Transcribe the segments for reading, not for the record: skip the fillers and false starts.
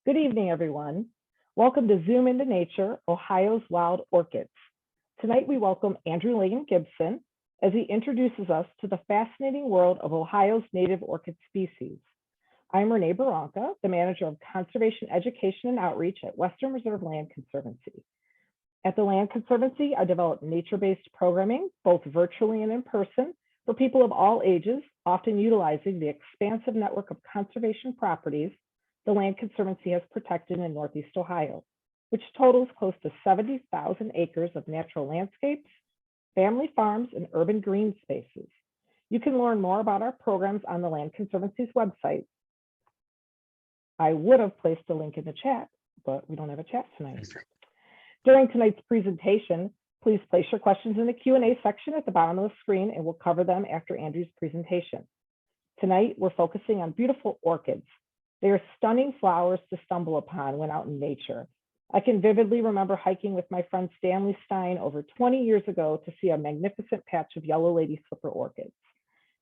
Good evening, everyone. Welcome to Zoom into Nature, Ohio's Wild Orchids. Tonight, we welcome Andrew Lane Gibson as he introduces us to the fascinating world of Ohio's native orchid species. I'm Renee Baranca, the Manager of Conservation Education and Outreach at Western Reserve Land Conservancy. At the Land Conservancy, I develop nature-based programming, both virtually and in person, for people of all ages, often utilizing the expansive network of conservation properties the Land Conservancy has protected in Northeast Ohio, which totals close to 70,000 acres of natural landscapes, family farms, and urban green spaces. You can learn more about our programs on the Land Conservancy's website. I would have placed a link in the chat, but we don't have a chat tonight. During tonight's presentation, please place your questions in the Q&A section at the bottom of the screen, and we'll cover them after Andrew's presentation. Tonight, we're focusing on beautiful orchids. They are stunning flowers to stumble upon when out in nature. I can vividly remember hiking with my friend Stanley Stein over 20 years ago to see a magnificent patch of yellow lady slipper orchids.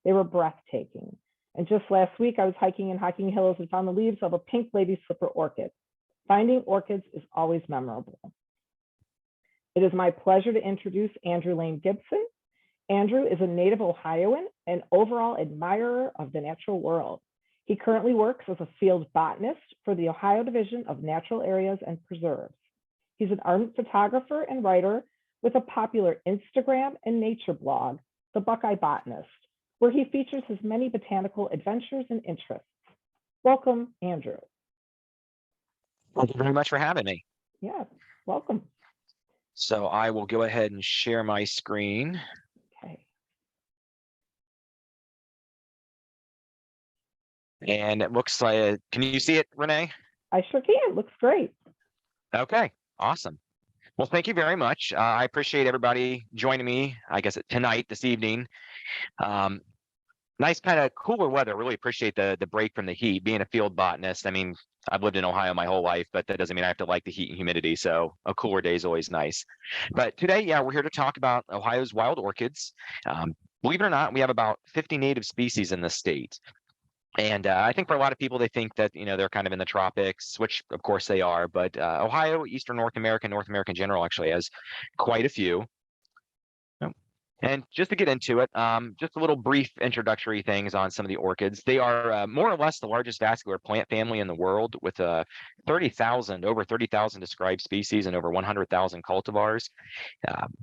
They were breathtaking. And just last week, I was hiking in Hocking Hills and found the leaves of a pink lady slipper orchid. Finding orchids is always memorable. It is my pleasure to introduce Andrew Lane Gibson. Andrew is a native Ohioan and overall admirer of the natural world. He currently works as a field botanist for the Ohio Division of Natural Areas and Preserves. He's an ardent photographer and writer with a popular Instagram and nature blog, The Buckeye Botanist, where he features his many botanical adventures and interests. Welcome, Andrew. Thank you very much for having me. Yeah, welcome. So I will go ahead and share my screen. Okay. And it looks like, can you see it, Renee? I sure can. Looks great. Okay, awesome. Well, thank you very much. I appreciate everybody joining me, I guess, tonight, this evening. Nice kind of cooler weather. Really appreciate the break from the heat. Being a field botanist, I mean, I've lived in Ohio my whole life, but that doesn't mean I have to like the heat and humidity. So a cooler day is always nice. But today, yeah, we're here to talk about Ohio's wild orchids. Believe it or not, we have about 50 native species in the state. And I think for a lot of people, they think that, they're kind of in the tropics, which of course they are. But Ohio, Eastern North America in general actually has quite a few. And just to get into it, just a little brief introductory things on some of the orchids. They are more or less the largest vascular plant family in the world, with over 30,000 described species and over 100,000 cultivars.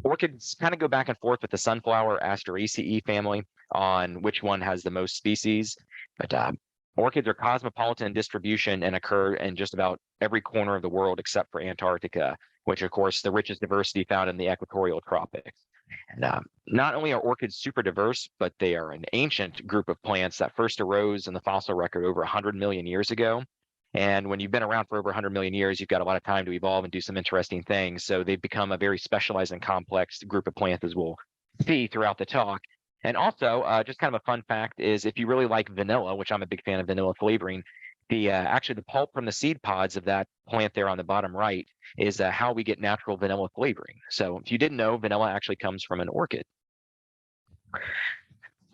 Orchids kind of go back and forth with the sunflower Asteraceae family on which one has the most species. But orchids are cosmopolitan in distribution and occur in just about every corner of the world except for Antarctica, which, of course, the richest diversity found in the equatorial tropics. And not only are orchids super diverse, but they are an ancient group of plants that first arose in the fossil record over 100 million years ago. And when you've been around for over 100 million years, you've got a lot of time to evolve and do some interesting things. So they've become a very specialized and complex group of plants, as we'll see throughout the talk. And also, just kind of a fun fact is, if you really like vanilla, which I'm a big fan of vanilla flavoring, actually the pulp from the seed pods of that plant there on the bottom right is how we get natural vanilla flavoring. So if you didn't know, vanilla actually comes from an orchid.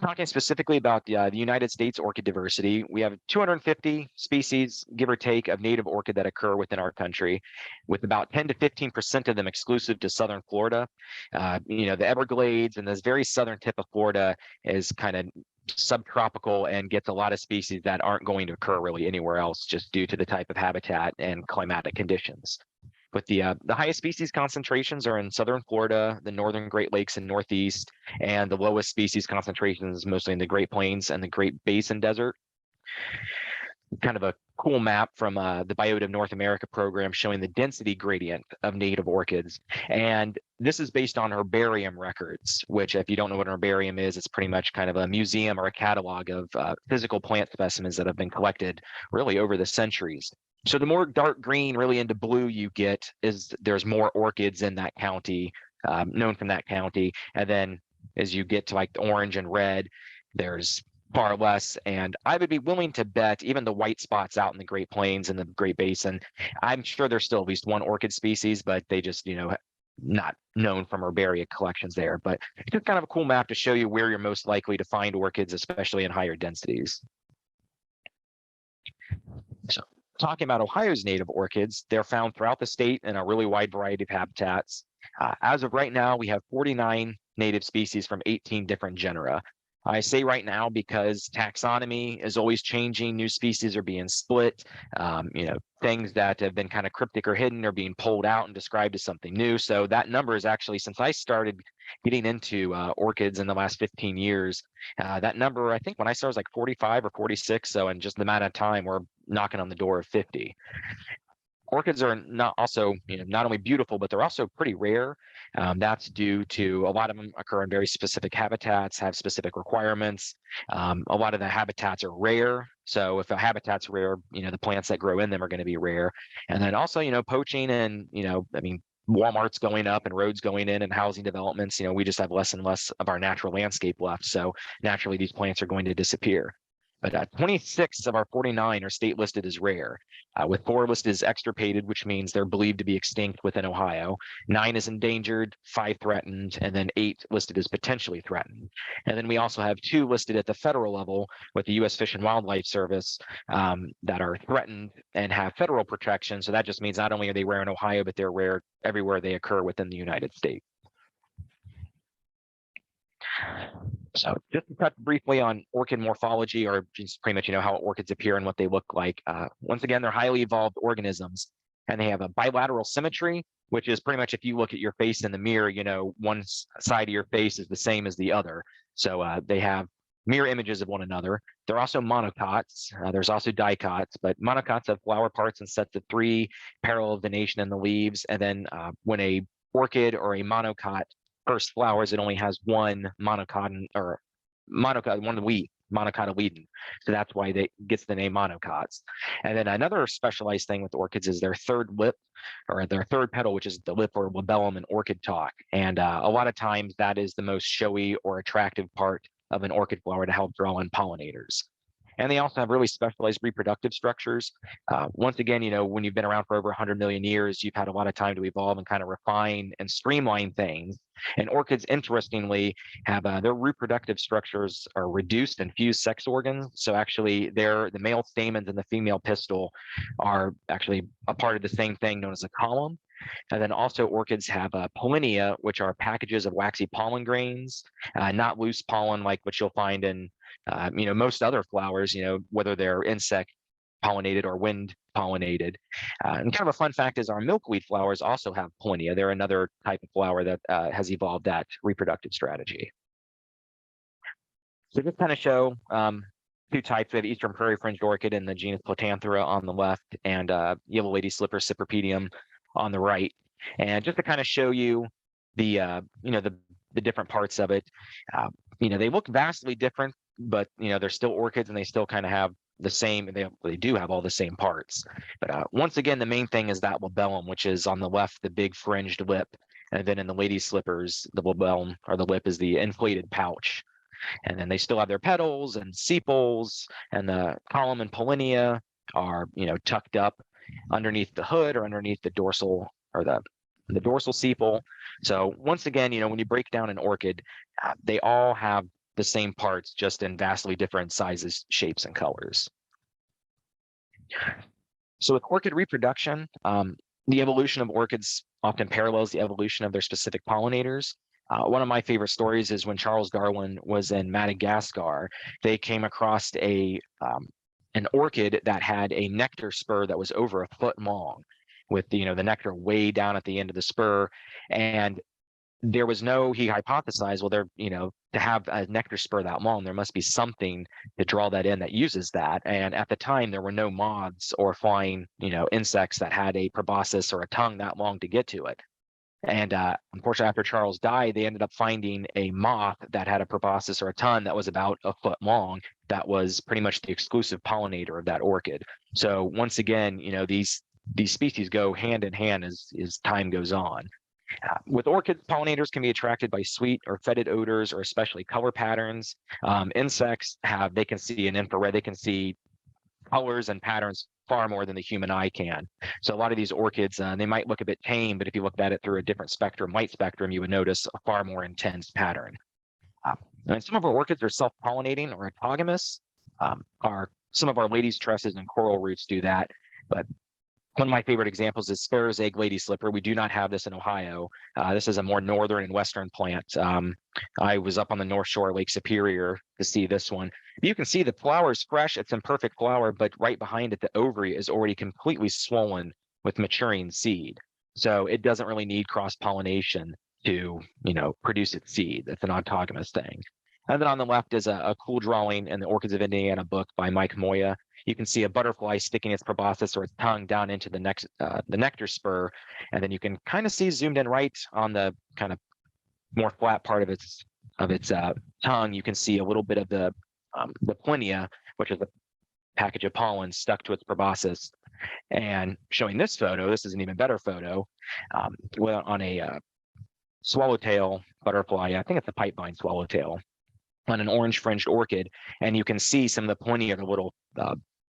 Talking specifically about the United States orchid diversity, we have 250 species, give or take, of native orchid that occur within our country, with about 10 to 15% of them exclusive to southern Florida. The Everglades and this very southern tip of Florida is kind of subtropical and gets a lot of species that aren't going to occur really anywhere else, just due to the type of habitat and climatic conditions. But the highest species concentrations are in southern Florida, the northern Great Lakes and Northeast, and the lowest species concentrations mostly in the Great Plains and the Great Basin Desert. Kind of a cool map from the Biota of North America program showing the density gradient of native orchids. And this is based on herbarium records, which, if you don't know what an herbarium is, it's pretty much kind of a museum or a catalog of physical plant specimens that have been collected really over the centuries. So the more dark green, really into blue you get, there's more orchids in that county, known from that county. And then as you get to like the orange and red, there's far less. And I would be willing to bet even the white spots out in the Great Plains and the Great Basin, I'm sure there's still at least one orchid species, but they just, not known from herbaria collections there. But it's just kind of a cool map to show you where you're most likely to find orchids, especially in higher densities. So talking about Ohio's native orchids, they're found throughout the state in a really wide variety of habitats. As of right now, we have 49 native species from 18 different genera. I say right now because taxonomy is always changing. New species are being split. Things that have been kind of cryptic or hidden are being pulled out and described as something new. So that number is actually, since I started getting into orchids in the last 15 years, that number, I think when I started was like 45 or 46. So in just the amount of time, we're knocking on the door of 50. Orchids are not also, not only beautiful, but they're also pretty rare. That's due to a lot of them occur in very specific habitats, have specific requirements. A lot of the habitats are rare. So if a habitat's rare, the plants that grow in them are going to be rare. And then also, poaching and, Walmart's going up and roads going in and housing developments, we just have less and less of our natural landscape left. So naturally, these plants are going to disappear. But 26 of our 49 are state listed as rare, with 4 listed as extirpated, which means they're believed to be extinct within Ohio. 9 is endangered, 5 threatened, and then 8 listed as potentially threatened. And then we also have 2 listed at the federal level with the U.S. Fish and Wildlife Service that are threatened and have federal protection. So that just means not only are they rare in Ohio, but they're rare everywhere they occur within the United States. So just to touch briefly on orchid morphology, or just pretty much, how orchids appear and what they look like. Once again, they're highly evolved organisms, and they have a bilateral symmetry, which is pretty much if you look at your face in the mirror, one side of your face is the same as the other. So they have mirror images of one another. They're also monocots. There's also dicots, but monocots have flower parts in sets of 3, parallel venation in the leaves. And then when a orchid or a monocot first flowers, it only has one monocot, one leaf, monocotyledon. So that's why they gets the name monocots. And then another specialized thing with orchids is their third lip, or their third petal, which is the lip or labellum in orchid talk. And a lot of times that is the most showy or attractive part of an orchid flower to help draw in pollinators. And they also have really specialized reproductive structures. Once again, when you've been around for over 100 million years, you've had a lot of time to evolve and kind of refine and streamline things. And orchids, interestingly, have their reproductive structures are reduced and fused sex organs. So actually, the male stamens and the female pistil are actually a part of the same thing known as a column. And then also orchids have pollinia, which are packages of waxy pollen grains, not loose pollen like what you'll find in most other flowers, whether they're insect pollinated or wind pollinated. And kind of a fun fact is our milkweed flowers also have pollinia. They're another type of flower that has evolved that reproductive strategy. So just kind of show 2 types. We have eastern prairie fringed orchid in the genus Platanthera on the left, and yellow lady slipper cypripedium on the right. And just to kind of show you the different parts of it, they look vastly different, but they're still orchids and they still kind of have the same, they do have all the same parts. But once again, the main thing is that labellum, which is on the left, the big fringed lip. And then in the lady slippers, the labellum or the lip is the inflated pouch. And then they still have their petals and sepals, and the column and pollinia are, tucked up underneath the hood or underneath the dorsal or the dorsal sepal. So once again, when you break down an orchid, they all have the same parts, just in vastly different sizes, shapes, and colors. So with orchid reproduction, the evolution of orchids often parallels the evolution of their specific pollinators. One of my favorite stories is when Charles Darwin was in Madagascar, they came across an orchid that had a nectar spur that was over 1 foot long, with the nectar way down at the end of the spur. And there was he hypothesized, well, to have a nectar spur that long, there must be something to draw that in that uses that. And at the time, there were no moths or flying, insects that had a proboscis or a tongue that long to get to it. And unfortunately, after Charles died, they ended up finding a moth that had a proboscis or a tongue that was about 1 foot long. That was pretty much the exclusive pollinator of that orchid. So once again, these species go hand in hand as time goes on. With orchids, pollinators can be attracted by sweet or fetid odors, or especially color patterns. Insects they can see in infrared, they can see colors and patterns far more than the human eye can. So a lot of these orchids, they might look a bit tame, but if you looked at it through a different spectrum, light spectrum, you would notice a far more intense pattern. And some of our orchids are self-pollinating or autogamous. Some of our ladies' tresses and coral roots do that. But one of my favorite examples is Sparrow's egg lady slipper. We do not have this in Ohio. This is a more northern and western plant. I was up on the North Shore of Lake Superior to see this one. You can see the flower is fresh. It's in perfect flower, but right behind it, the ovary is already completely swollen with maturing seed. So it doesn't really need cross-pollination to, produce its seed. It's an autogamous thing. And then on the left is a cool drawing in the Orchids of Indiana book by Mike Moya. You can see a butterfly sticking its proboscis or its tongue down into the nectar spur, and then you can kind of see zoomed in right on the kind of more flat part of its tongue. You can see a little bit of the plenia, which is a package of pollen stuck to its proboscis. And showing this photo, this is an even better photo, on a swallowtail butterfly. I think it's a pipevine swallowtail on an orange fringed orchid, and you can see some of the plenia of the little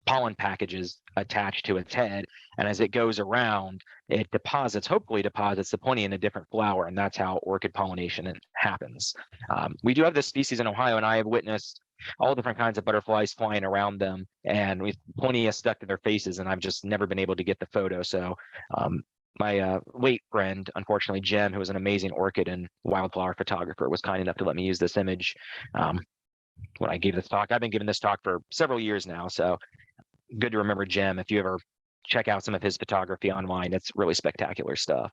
pollen packages attached to its head. And as it goes around, it hopefully deposits the plenia in a different flower, and that's how orchid pollination happens. We do have this species in Ohio, and I have witnessed all different kinds of butterflies flying around them, and with plenia stuck to their faces, and I've just never been able to get the photo. So my late friend, unfortunately, Jim, who was an amazing orchid and wildflower photographer, was kind enough to let me use this image when I gave this talk. I've been giving this talk for several years now, so good to remember Jim. If you ever check out some of his photography online, it's really spectacular stuff.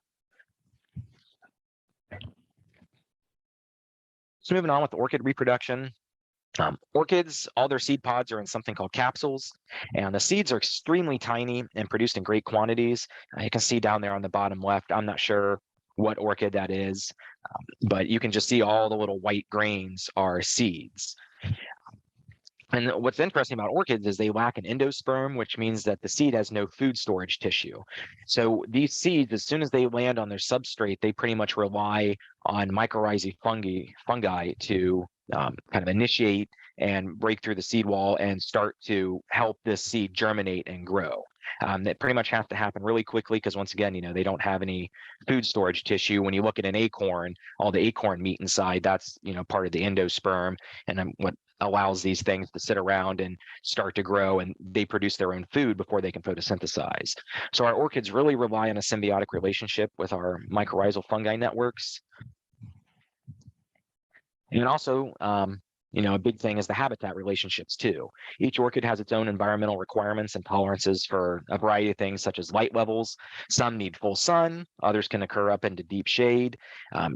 So moving on with orchid reproduction. Orchids, all their seed pods are in something called capsules, and the seeds are extremely tiny and produced in great quantities. You can see down there on the bottom left, I'm not sure what orchid that is, but you can just see all the little white grains are seeds. And what's interesting about orchids is they lack an endosperm, which means that the seed has no food storage tissue. So these seeds, as soon as they land on their substrate, they pretty much rely on mycorrhizae fungi to kind of initiate and break through the seed wall and start to help this seed germinate and grow. That pretty much has to happen really quickly because, once again, they don't have any food storage tissue. When you look at an acorn, all the acorn meat inside, that's part of the endosperm, and what allows these things to sit around and start to grow, and they produce their own food before they can photosynthesize. So our orchids really rely on a symbiotic relationship with our mycorrhizal fungi networks. And also, a big thing is the habitat relationships too. Each orchid has its own environmental requirements and tolerances for a variety of things, such as light levels. Some need full sun, others can occur up into deep shade.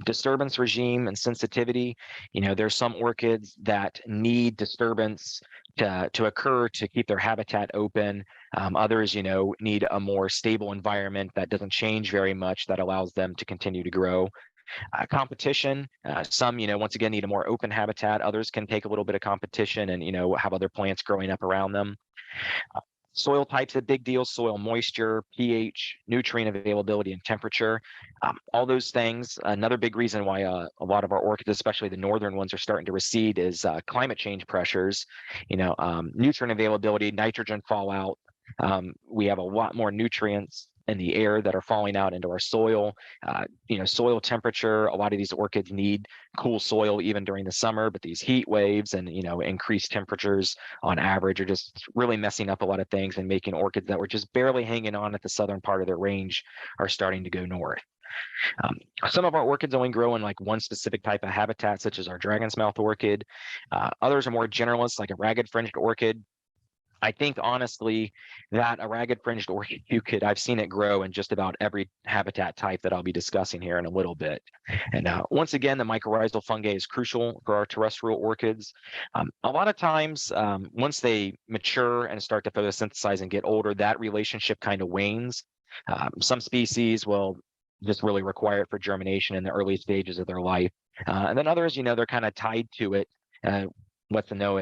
Disturbance regime and sensitivity. There's some orchids that need disturbance to occur to keep their habitat open. Others, need a more stable environment that doesn't change very much, that allows them to continue to grow. Competition, some once again need a more open habitat. Others can take a little bit of competition and have other plants growing up around them. Soil types, a big deal. Soil moisture, pH, nutrient availability, and temperature, all those things. Another big reason why a lot of our orchids, especially the northern ones, are starting to recede is climate change pressures. Nutrient availability, nitrogen fallout. We have a lot more nutrients in the air that are falling out into our soil. Soil temperature, a lot of these orchids need cool soil even during the summer, but these heat waves and increased temperatures on average are just really messing up a lot of things and making orchids that were just barely hanging on at the southern part of their range are starting to go north. Some of our orchids only grow in like one specific type of habitat, such as our dragon's mouth orchid. Others are more generalists, like a ragged fringed orchid. I think honestly that a ragged fringed orchid, I've seen it grow in just about every habitat type that I'll be discussing here in a little bit. And once again, the mycorrhizal fungi is crucial for our terrestrial orchids. A lot of times, once they mature and start to photosynthesize and get older, that relationship kind of wanes. Some species will just really require it for germination in the early stages of their life. And then others, they're kind of tied to it, let them know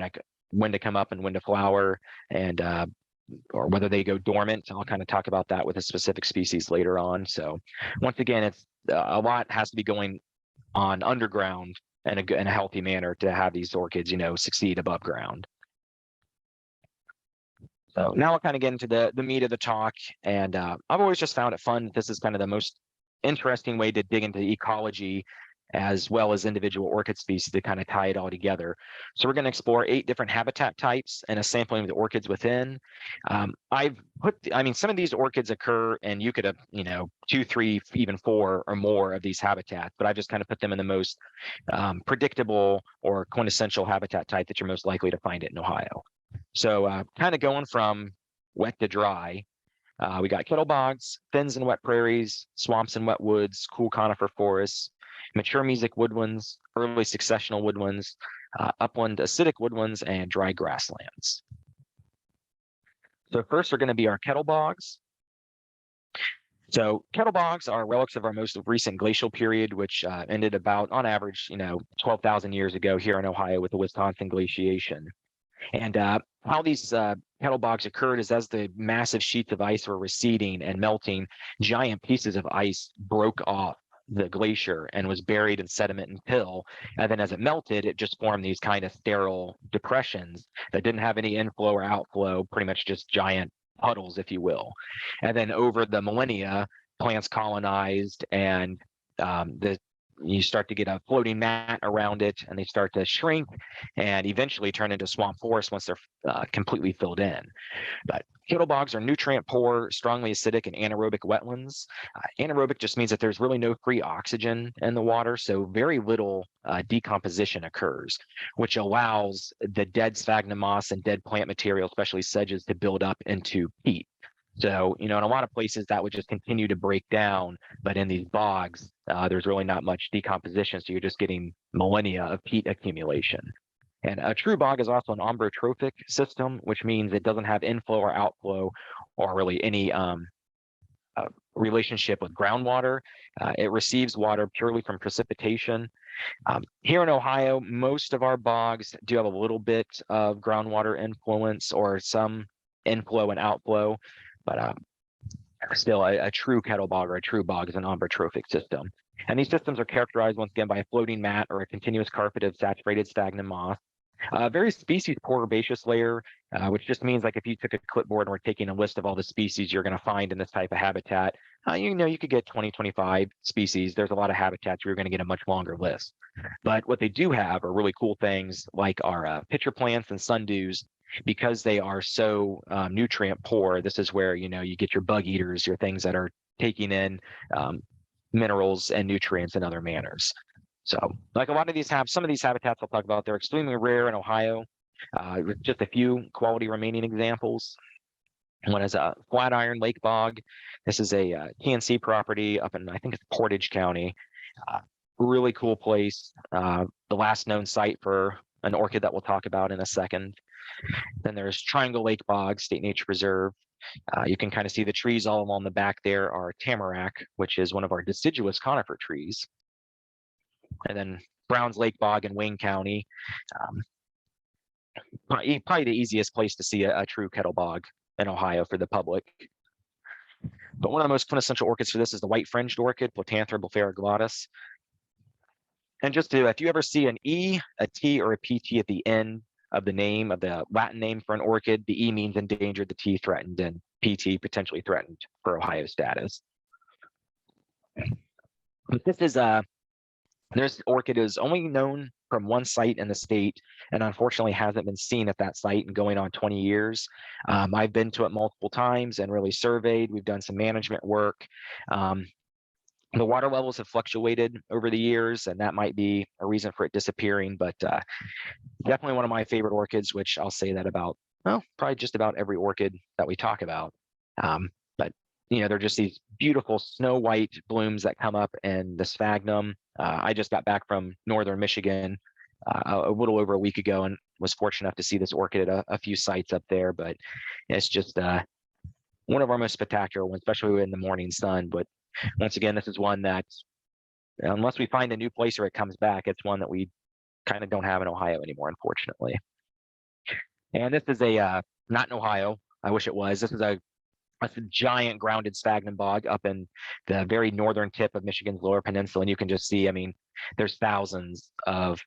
when to come up and when to flower, and or whether they go dormant. I'll kind of talk about that with a specific species later on. So once again, it's a lot has to be going on underground in a healthy manner to have these orchids, succeed above ground. So now I'll kind of get into the meat of the talk, and I've always just found it fun. This is kind of the most interesting way to dig into ecology as well as individual orchid species to kind of tie it all together. So we're going to explore 8 different habitat types and a sampling of the orchids within. Some of these orchids occur in Euclid, 2, 3, even 4 or more of these habitats, but I've just kind of put them in the most predictable or quintessential habitat type that you're most likely to find it in Ohio. So kind of going from wet to dry, we got kettle bogs, fens and wet prairies, swamps and wet woods, cool conifer forests, mature mesic woodlands, early successional woodlands, upland acidic woodlands, and dry grasslands. So first are going to be our kettle bogs. So kettle bogs are relics of our most recent glacial period, which ended about, on average, 12,000 years ago here in Ohio with the Wisconsin glaciation. And how these kettle bogs occurred is as the massive sheets of ice were receding and melting, giant pieces of ice broke off the glacier and was buried in sediment and till. And then as it melted, it just formed these kind of sterile depressions that didn't have any inflow or outflow, pretty much just giant puddles, if you will. And then over the millennia, plants colonized and you start to get a floating mat around it, and they start to shrink and eventually turn into swamp forest once they're completely filled in. But kettle bogs are nutrient poor, strongly acidic, and anaerobic wetlands. Anaerobic just means that there's really no free oxygen in the water, so very little decomposition occurs, which allows the dead sphagnum moss and dead plant material, especially sedges, to build up into peat. So, in a lot of places that would just continue to break down, but in these bogs, there's really not much decomposition, so you're just getting millennia of peat accumulation. And a true bog is also an ombrotrophic system, which means it doesn't have inflow or outflow or really any relationship with groundwater. It receives water purely from precipitation. Here in Ohio, most of our bogs do have a little bit of groundwater influence or some inflow and outflow, but still a true kettle bog or a true bog is an ombrotrophic system. And these systems are characterized once again by a floating mat or a continuous carpet of saturated sphagnum moss. Very species poor herbaceous layer, which just means like if you took a clipboard and were taking a list of all the species you're going to find in this type of habitat, you could get 20, 25 species. There's a lot of habitats where you're going to get a much longer list. But what they do have are really cool things like our pitcher plants and sundews. Because they are so nutrient poor, this is where you get your bug eaters, your things that are taking in minerals and nutrients in other manners. So like a lot of these some of these habitats I'll talk about, they're extremely rare in Ohio, with just a few quality remaining examples. One is a Flatiron Lake Bog. This is a TNC property up in, I think it's Portage County. Really cool place. The last known site for an orchid that we'll talk about in a second. Then there's Triangle Lake Bog State Nature Preserve. You can kind of see the trees all along the back there are tamarack, which is one of our deciduous conifer trees. And then Browns Lake Bog in Wayne County. Probably the easiest place to see a true kettle bog in Ohio for the public. But one of the most quintessential orchids for this is the white fringed orchid, Platanthera glottis. And just if you ever see an E, a T, or a PT at the end of the name of the Latin name for an orchid, the E means endangered, the T threatened, and PT potentially threatened for Ohio status. But this is this orchid is only known from one site in the state, and unfortunately hasn't been seen at that site in going on 20 years. I've been to it multiple times and really surveyed. We've done some management work. The water levels have fluctuated over the years, and that might be a reason for it disappearing, but definitely one of my favorite orchids, which I'll say that about, probably just about every orchid that we talk about. But they're just these beautiful snow white blooms that come up in the sphagnum. I just got back from northern Michigan a little over a week ago and was fortunate enough to see this orchid at a few sites up there, but it's just one of our most spectacular ones, especially in the morning sun. But once again, this is one that, unless we find a new place or it comes back, it's one that we kind of don't have in Ohio anymore, unfortunately. And this is not in Ohio. I wish it was. This is a giant grounded sphagnum bog up in the very northern tip of Michigan's Lower Peninsula. And you can just see, there's thousands of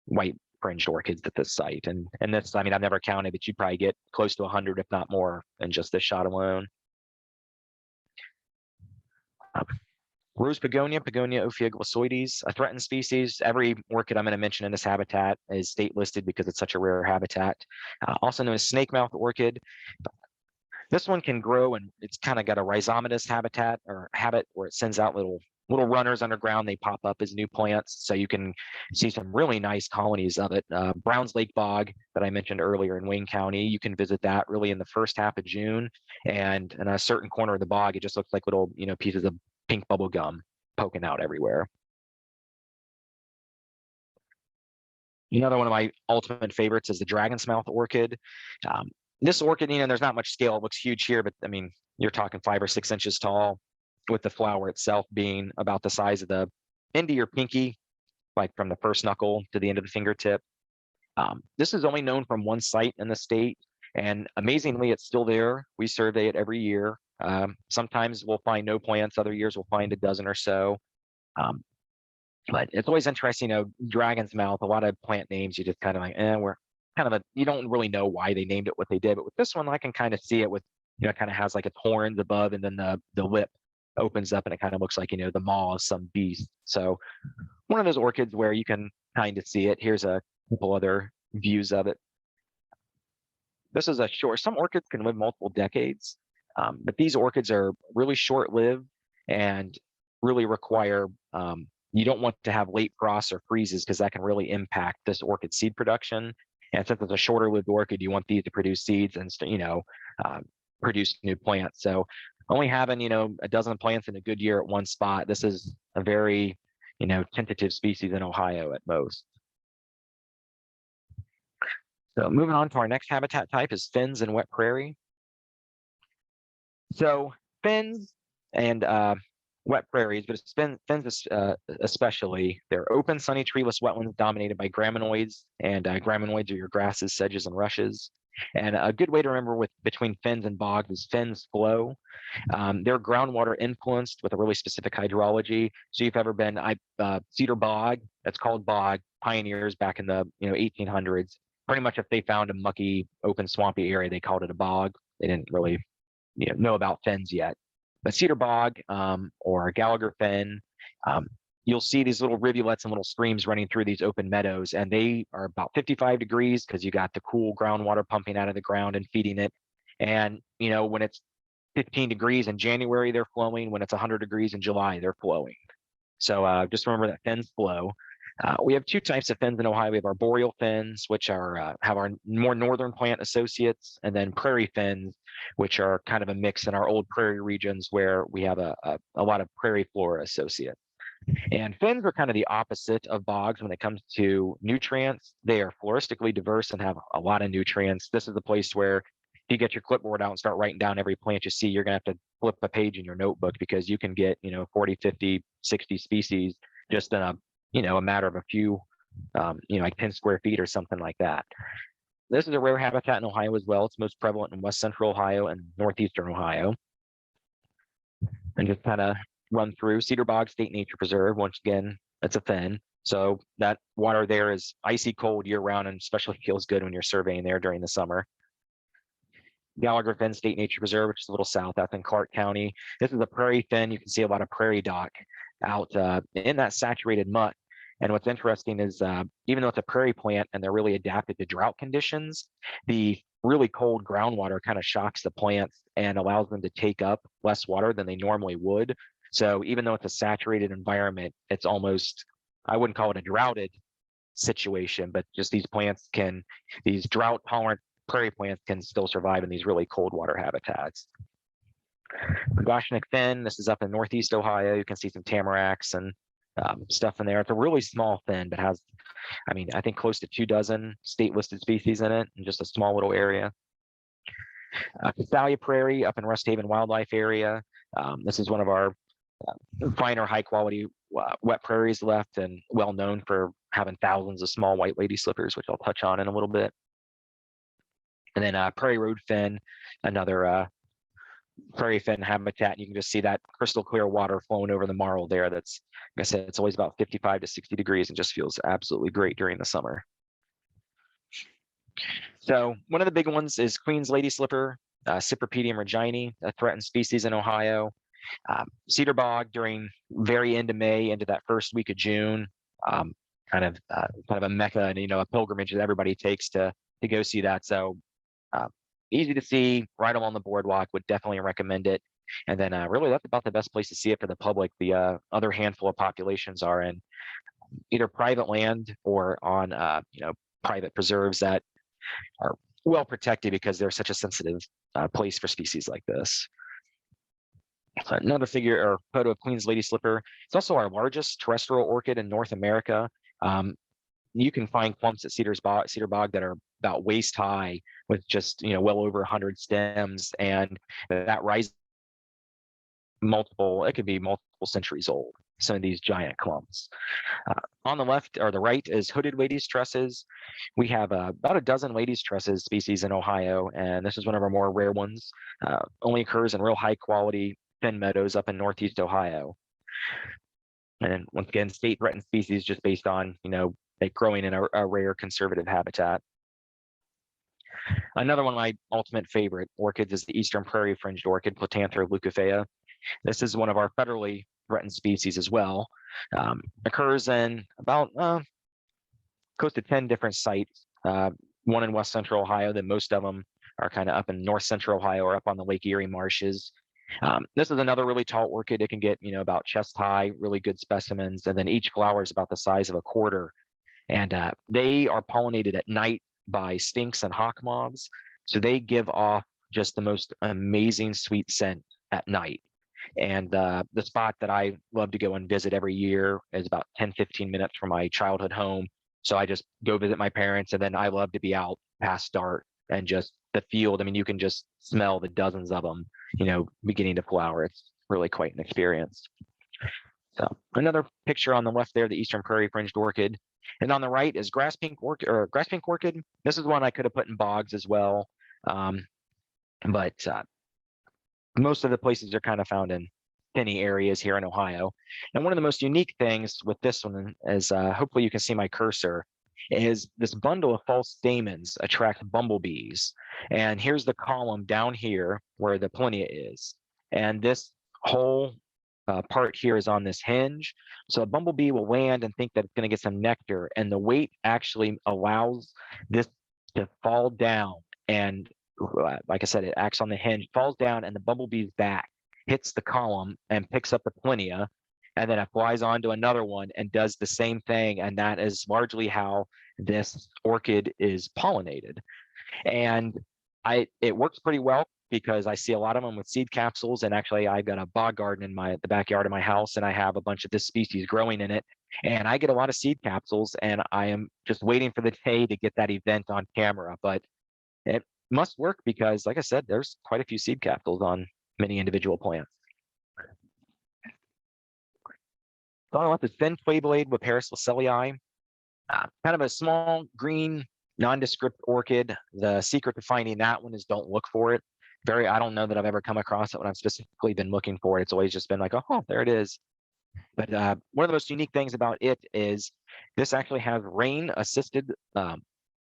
white fringed orchids at this site. And this, I've never counted, but you'd probably get close to 100, if not more, in just this shot alone. Rose begonia, Begonia ophioglossaides, a threatened species. Every orchid I'm going to mention in this habitat is state listed because it's such a rare habitat. Also known as snakemouth orchid. This one can grow, and it's kind of got a rhizomatous habitat or habit where it sends out little runners underground. They pop up as new plants, so you can see some really nice colonies of it. Browns Lake Bog that I mentioned earlier in Wayne County, you can visit that really in the first half of June, and in a certain corner of the bog, it just looks like little pieces of pink bubble gum poking out everywhere. Another one of my ultimate favorites is the dragon's mouth orchid. This orchid, there's not much scale. It looks huge here, but I mean, you're talking 5 or 6 inches tall, with the flower itself being about the size of the Indy or pinky, like from the first knuckle to the end of the fingertip. This is only known from one site in the state, and amazingly, it's still there. We survey it every year. Sometimes we'll find no plants. Other years we'll find a dozen or so. But it's always interesting, dragon's mouth, a lot of plant names, you just kind of like, we're kind of you don't really know why they named it what they did. But with this one, I can kind of see it with, it kind of has like its horns above, and then the lip opens up and it kind of looks like, the maw of some beast. So one of those orchids where you can kind of see it. Here's a couple other views of it. This is some orchids can live multiple decades, but these orchids are really short-lived and really require, you don't want to have late frosts or freezes because that can really impact this orchid seed production. And since it's a shorter-lived orchid, you want these to produce seeds and produce new plants. So only having a dozen plants in a good year at one spot, this is a very tentative species in Ohio at most. So moving on to our next habitat type is fens and wet prairie. So fens and wet prairies, but fens especially, they're open, sunny, treeless wetlands dominated by graminoids, and graminoids are your grasses, sedges, and rushes. And a good way to remember between fens and bogs is fens flow. They're groundwater influenced with a really specific hydrology. So if you've ever been Cedar Bog, that's called bog, pioneers back in the 1800s. Pretty much if they found a mucky, open, swampy area, they called it a bog. They didn't really know about fens yet. But Cedar Bog or Gallagher Fen, you'll see these little rivulets and little streams running through these open meadows, and they are about 55 degrees because you got the cool groundwater pumping out of the ground and feeding it. And when it's 15 degrees in January, they're flowing. When it's 100 degrees in July, they're flowing. So just remember that fens flow. We have 2 types of fens in Ohio. We have arboreal fens, which are have our more northern plant associates, and then prairie fens, which are kind of a mix in our old prairie regions where we have a lot of prairie flora associates. And fens are kind of the opposite of bogs when it comes to nutrients. They are floristically diverse and have a lot of nutrients. This is the place where if you get your clipboard out and start writing down every plant you see, you're going to have to flip a page in your notebook because you can get 40, 50, 60 species just in a matter of a few, like 10 square feet or something like that. This is a rare habitat in Ohio as well. It's most prevalent in west central Ohio and northeastern Ohio. And just kind of run through Cedar Bog State Nature Preserve. Once again, it's a fen. So that water there is icy cold year round and especially feels good when you're surveying there during the summer. Gallagher Fen State Nature Preserve, which is a little south up in Clark County. This is a prairie fen. You can see a lot of prairie dock out in that saturated muck. And what's interesting is even though it's a prairie plant and they're really adapted to drought conditions, the really cold groundwater kind of shocks the plants and allows them to take up less water than they normally would. So even though it's a saturated environment, it's almost, I wouldn't call it a droughted situation, but just these drought tolerant prairie plants can still survive in these really cold water habitats. Goshnik fen, this is up in northeast Ohio. You can see some tamaracks and stuff in there. It's a really small fen, but has, I think close to 2 dozen state listed species in it in just a small little area. Castalia Prairie up in Rest Haven Wildlife Area. This is one of our finer, high quality wet prairies left and well known for having thousands of small white lady slippers, which I'll touch on in a little bit. And then Prairie Road Fen, another prairie fen habitat. You can just see that crystal clear water flowing over the marl there. That's, like I said, it's always about 55 to 60 degrees and just feels absolutely great during the summer. So one of the big ones is Queen's Lady Slipper, Cypripedium reginae, a threatened species in Ohio. Cedar bog during very end of May into that first week of June. Um, kind of a mecca and a pilgrimage that everybody takes to go see that. So easy to see, right along the boardwalk. Would definitely recommend it. And then really that's about the best place to see it for the public. The other handful of populations are in either private land or on private preserves that are well protected because they're such a sensitive place for species like this. So another figure or photo of Queen's Lady Slipper. It's also our largest terrestrial orchid in North America. You can find clumps at Cedar Bog that are about waist high with just well over 100 stems, and that rises it could be multiple centuries old. Some of these giant clumps. On the left or the right is hooded ladies tresses. We have about a dozen ladies tresses species in Ohio, and this is one of our more rare ones. Only occurs in real high quality fen meadows up in Northeast Ohio. And then once again, state threatened species just based on it growing in a rare conservative habitat. Another one of my ultimate favorite orchids is the eastern prairie fringed orchid, Platanthera leucophea. This is one of our federally threatened species as well. Occurs in about close to 10 different sites. One in west central Ohio, then most of them are kind of up in north central Ohio or up on the Lake Erie marshes. This is another really tall orchid. It can get about chest high, really good specimens, and then each flower is about the size of a quarter. And they are pollinated at night by stinks and hawk moths. So they give off just the most amazing sweet scent at night. And the spot that I love to go and visit every year is about 10-15 minutes from my childhood home. So I just go visit my parents, and then I love to be out past dark and just the field. I mean, you can just smell the dozens of them, beginning to flower. It's really quite an experience. So another picture on the left there, the eastern prairie fringed orchid. And on the right is grass pink orchid. This is one I could have put in bogs as well. But most of the places are kind of found in thinny areas here in Ohio. And one of the most unique things with this one is, hopefully you can see my cursor, is this bundle of false stamens attract bumblebees. And here's the column down here where the pollinia is. And this whole part here is on this hinge. So a bumblebee will land and think that it's going to get some nectar, and the weight actually allows this to fall down. And like I said, it acts on the hinge, falls down, and the bumblebee's back hits the column and picks up the pollinia, and then it flies on to another one and does the same thing. And that is largely how this orchid is pollinated. And it works pretty well because I see a lot of them with seed capsules. And actually, I've got a bog garden in the backyard of my house, and I have a bunch of this species growing in it. And I get a lot of seed capsules, and I am just waiting for the day to get that event on camera. But it must work because, like I said, there's quite a few seed capsules on many individual plants. So I want this Fen blade with Paris Lacellii, kind of a small green nondescript orchid. The secret to finding that one is don't look for it. I don't know that I've ever come across it when I've specifically been looking for it. It's always just been like, oh, there it is. But one of the most unique things about it is this actually has rain-assisted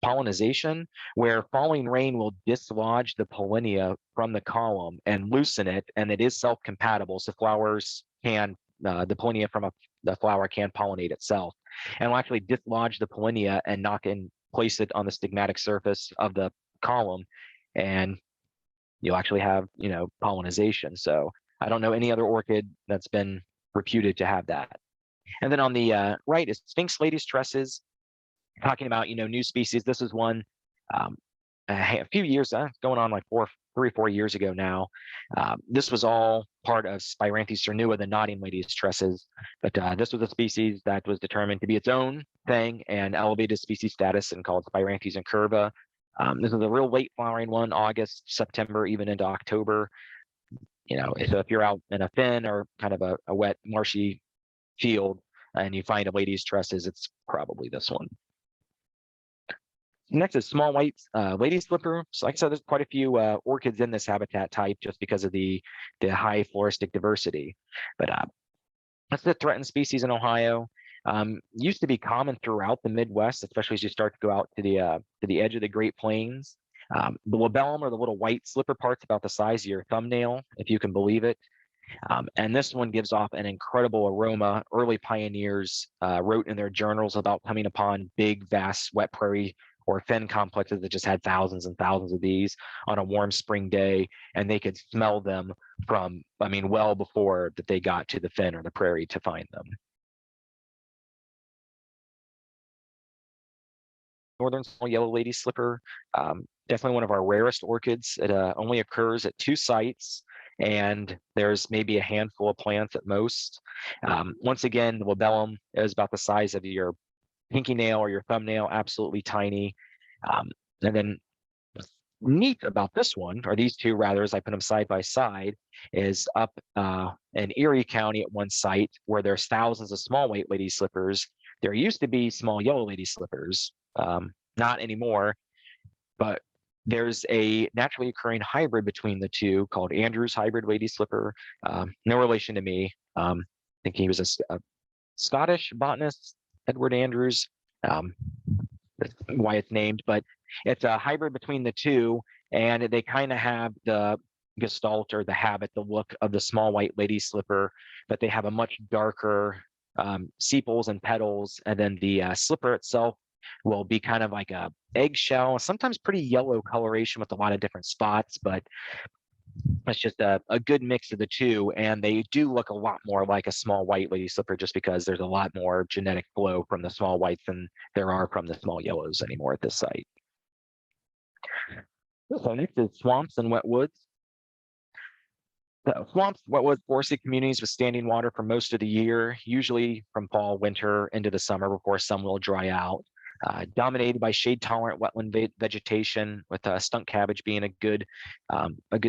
pollinization, where falling rain will dislodge the pollinia from the column and loosen it, and it is self-compatible, so flowers can, the pollinia from the flower can pollinate itself, and will actually dislodge the pollinia and place it on the stigmatic surface of the column, and you'll actually have pollinization. So I don't know any other orchid that's been reputed to have that. And then on the right is Sphinx ladies tresses. Talking about new species. This is one a few years going on like 3 or 4 years ago now. This was all part of Spiranthes cernua, the nodding ladies tresses, but this was a species that was determined to be its own thing and elevated species status and called Spiranthes incurva. This is a real late flowering one, August, September, even into October. So if you're out in a fen or kind of a wet marshy field and you find a ladies tresses, it's probably this one. Next is small white lady slipper. So like I said, there's quite a few orchids in this habitat type just because of the high floristic diversity. But that's the threatened species in Ohio. Used to be common throughout the Midwest, especially as you start to go out to the edge of the Great Plains. The labellum, or the little white slipper parts, about the size of your thumbnail, if you can believe it. And this one gives off an incredible aroma. Early pioneers wrote in their journals about coming upon big, vast wet prairie or fen complexes that just had thousands and thousands of these on a warm spring day, and they could smell them from, I mean, well before that they got to the fen or the prairie to find them. Northern small yellow lady slipper, definitely one of our rarest orchids. It only occurs at 2 sites, and there's maybe a handful of plants at most. Once again, the labellum is about the size of your pinky nail or your thumbnail, absolutely tiny. And then what's neat about this one, or these two rather, as I put them side by side, is up in Erie County at one site where there's thousands of small white lady slippers. There used to be small yellow lady slippers, not anymore, but there's a naturally occurring hybrid between the two called Andrew's hybrid lady slipper. No relation to me. I think he was a Scottish botanist, Edward Andrews. That's why it's named, but it's a hybrid between the two, and they kind of have the gestalt or the habit, the look of the small white lady slipper, but they have a much darker sepals and petals, and then the slipper itself will be kind of like a eggshell, sometimes pretty yellow coloration with a lot of different spots, but it's just a good mix of the two, and they do look a lot more like a small white lady slipper just because there's a lot more genetic flow from the small whites than there are from the small yellows anymore at this site. So next is swamps and wet woods. The swamps, wet woods, forested communities with standing water for most of the year, usually from fall, winter into the summer before some will dry out. Dominated by shade-tolerant wetland vegetation, with skunk cabbage being a good